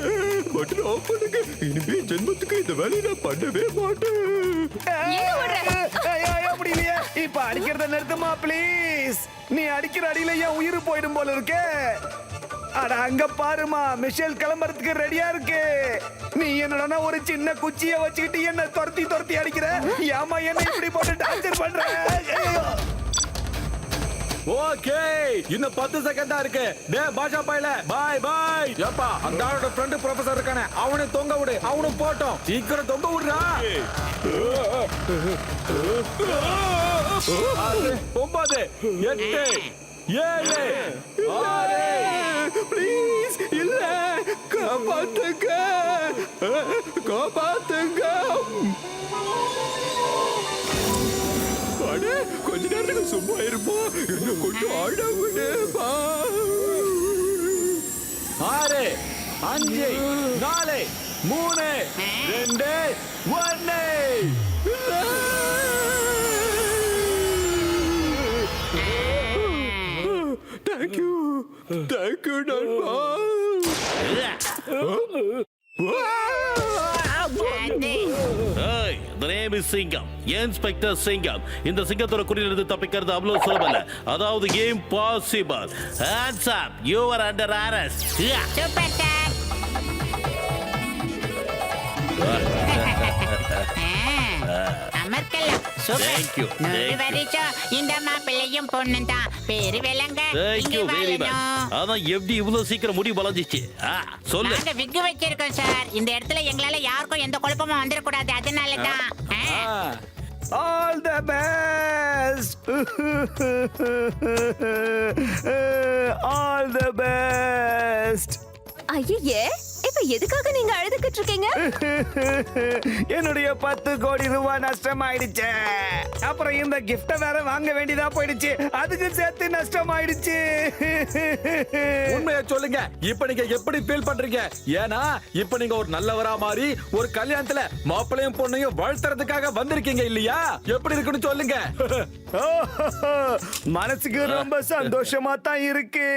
பட்டன் ஆஃப் பண்ணுங்க. இனிமே ஜென்மத்துக்கு இந்த வேலையை நான் பண்ணவே மாட்டேன். முடியலையே, இப்ப அடிக்கிறத நிறுத்துமா ப்ளீஸ். நீ அடிக்கிற அடியில என் உயிர் போயிடும் போல இருக்கே. அட அங்க பாருமா, மிஷேல் கிளம்புறதுக்கு ரெடியா இருக்கு. நீ என்னடா ஒரு சின்ன குச்சிய வச்சுக்கிட்டு என்ன துரத்தி துரத்தி அடிக்கிற? ஏமா என்ன இப்படி போட்டு டார்ச்சர் பண்ற? ஓகே, இன்னும் 10 செகண்ட் தான் இருக்கு. டே பாஷா பையல, பாய் பாய். ஏப்பா, அந்த ஆளோட ஃப்ரெண்ட் ப்ரொஃபசர் இருக்கானே, அவனை தொங்க விடு. அவனும் போட்டோம். சீக்கிரம் தொங்க விடுறா. 9 8 7 6 ப்ளீஸ் இல்ல, காப்பாத்துங்க, காப்பாத்துங்க. அட, கொஞ்ச நேரத்துக்கு சும்மா இருப்பா, என்ன கொஞ்சம் ஆட விடுப்பா. 6 5 4 3 2 1. தேங்க்யூ தேங்க்யூ நண்பா. Hey, the name is சிங்கம், இன்ஸ்பெக்டர் சிங்கம். இந்த சிங்கத்தோட குறியிலிருந்து தப்பிக்கிறது அவ்வளவு சுலபம். அதாவது impossible. Hands up, you are under arrest. Super sir. அமர்க்கலாம். Thank you, thank you. வருஷம் இந்த மாப்பிள்ளையும் பொண்ணு தான். பேரு விளங்க. Thank you very much. அதான் எப்படி இவ்வளவு சீக்கிரம் முடி வளைஞ்சிச்சு? சொல்லு. நாங்க விக்கு வச்சிருக்கோம் சார். இந்த இடத்துல எங்களால யாருக்கும் எந்த குழப்பமும் வந்துடக்கூடாது, அதனால தான். All the best, all the best. ஐயே, இப்ப எதுக்காக நீங்க அழுதுகிட்டு இருக்கீங்க? என்னுடைய 10 கோடி ரூபாய் நஷ்டம் ஆயிடுச்சு. அப்புறம் இந்த கிஃப்ட வேற வாங்க வேண்டியதா போயிடுச்சு, அதுக்கு சேர்த்து நஷ்டம் ஆயிடுச்சு. உண்மையை சொல்லுங்க, இப்ப நீங்க எப்படி ஃபீல் பண்றீங்க? ஏன்னா இப்ப நீங்க ஒரு நல்லவரா மாறி ஒரு கல்யாணத்துல மாப்பிள்ளையும் பொண்ணையும் வாழ்த்துறதுக்காக வந்திருக்கீங்க இல்லையா? எப்படி இருக்குன்னு சொல்லுங்க. மனசுக்கு ரொம்ப சந்தோஷமா தான் இருக்கு.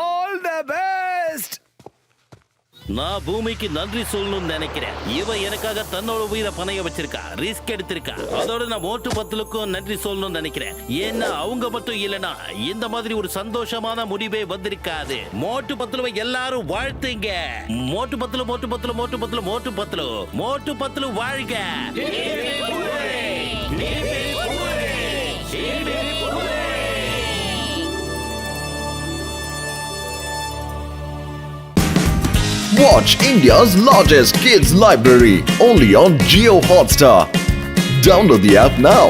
All the best. நான் பூமிக்கு நன்றி சொல்லணும்னு நினைக்கிறேன். இவன் எனக்காக தன்னோட உயிரை பணைய வச்சிருக்கா, ரிஸ்க் எடுத்திருக்கா. அதோட நான் மோட்டு பத்துலுக்கும் நன்றி சொல்லணும்னு நினைக்கிறேன். ஏன்னா அவங்க மட்டும் இல்லனா இந்த மாதிரி ஒரு சந்தோஷமான முடிவே வந்திருக்காது. மோட்டு பத்துலுவை எல்லாரும் வாழ்த்துங்க. மோட்டு பத்துலு, மோட்டு பத்துலு, மோட்டு பத்துலு, மோட்டு பத்துலு, மோட்டு பத்துலு வாழ்க. Watch India's largest kids library only on Jio Hotstar. Download the app now.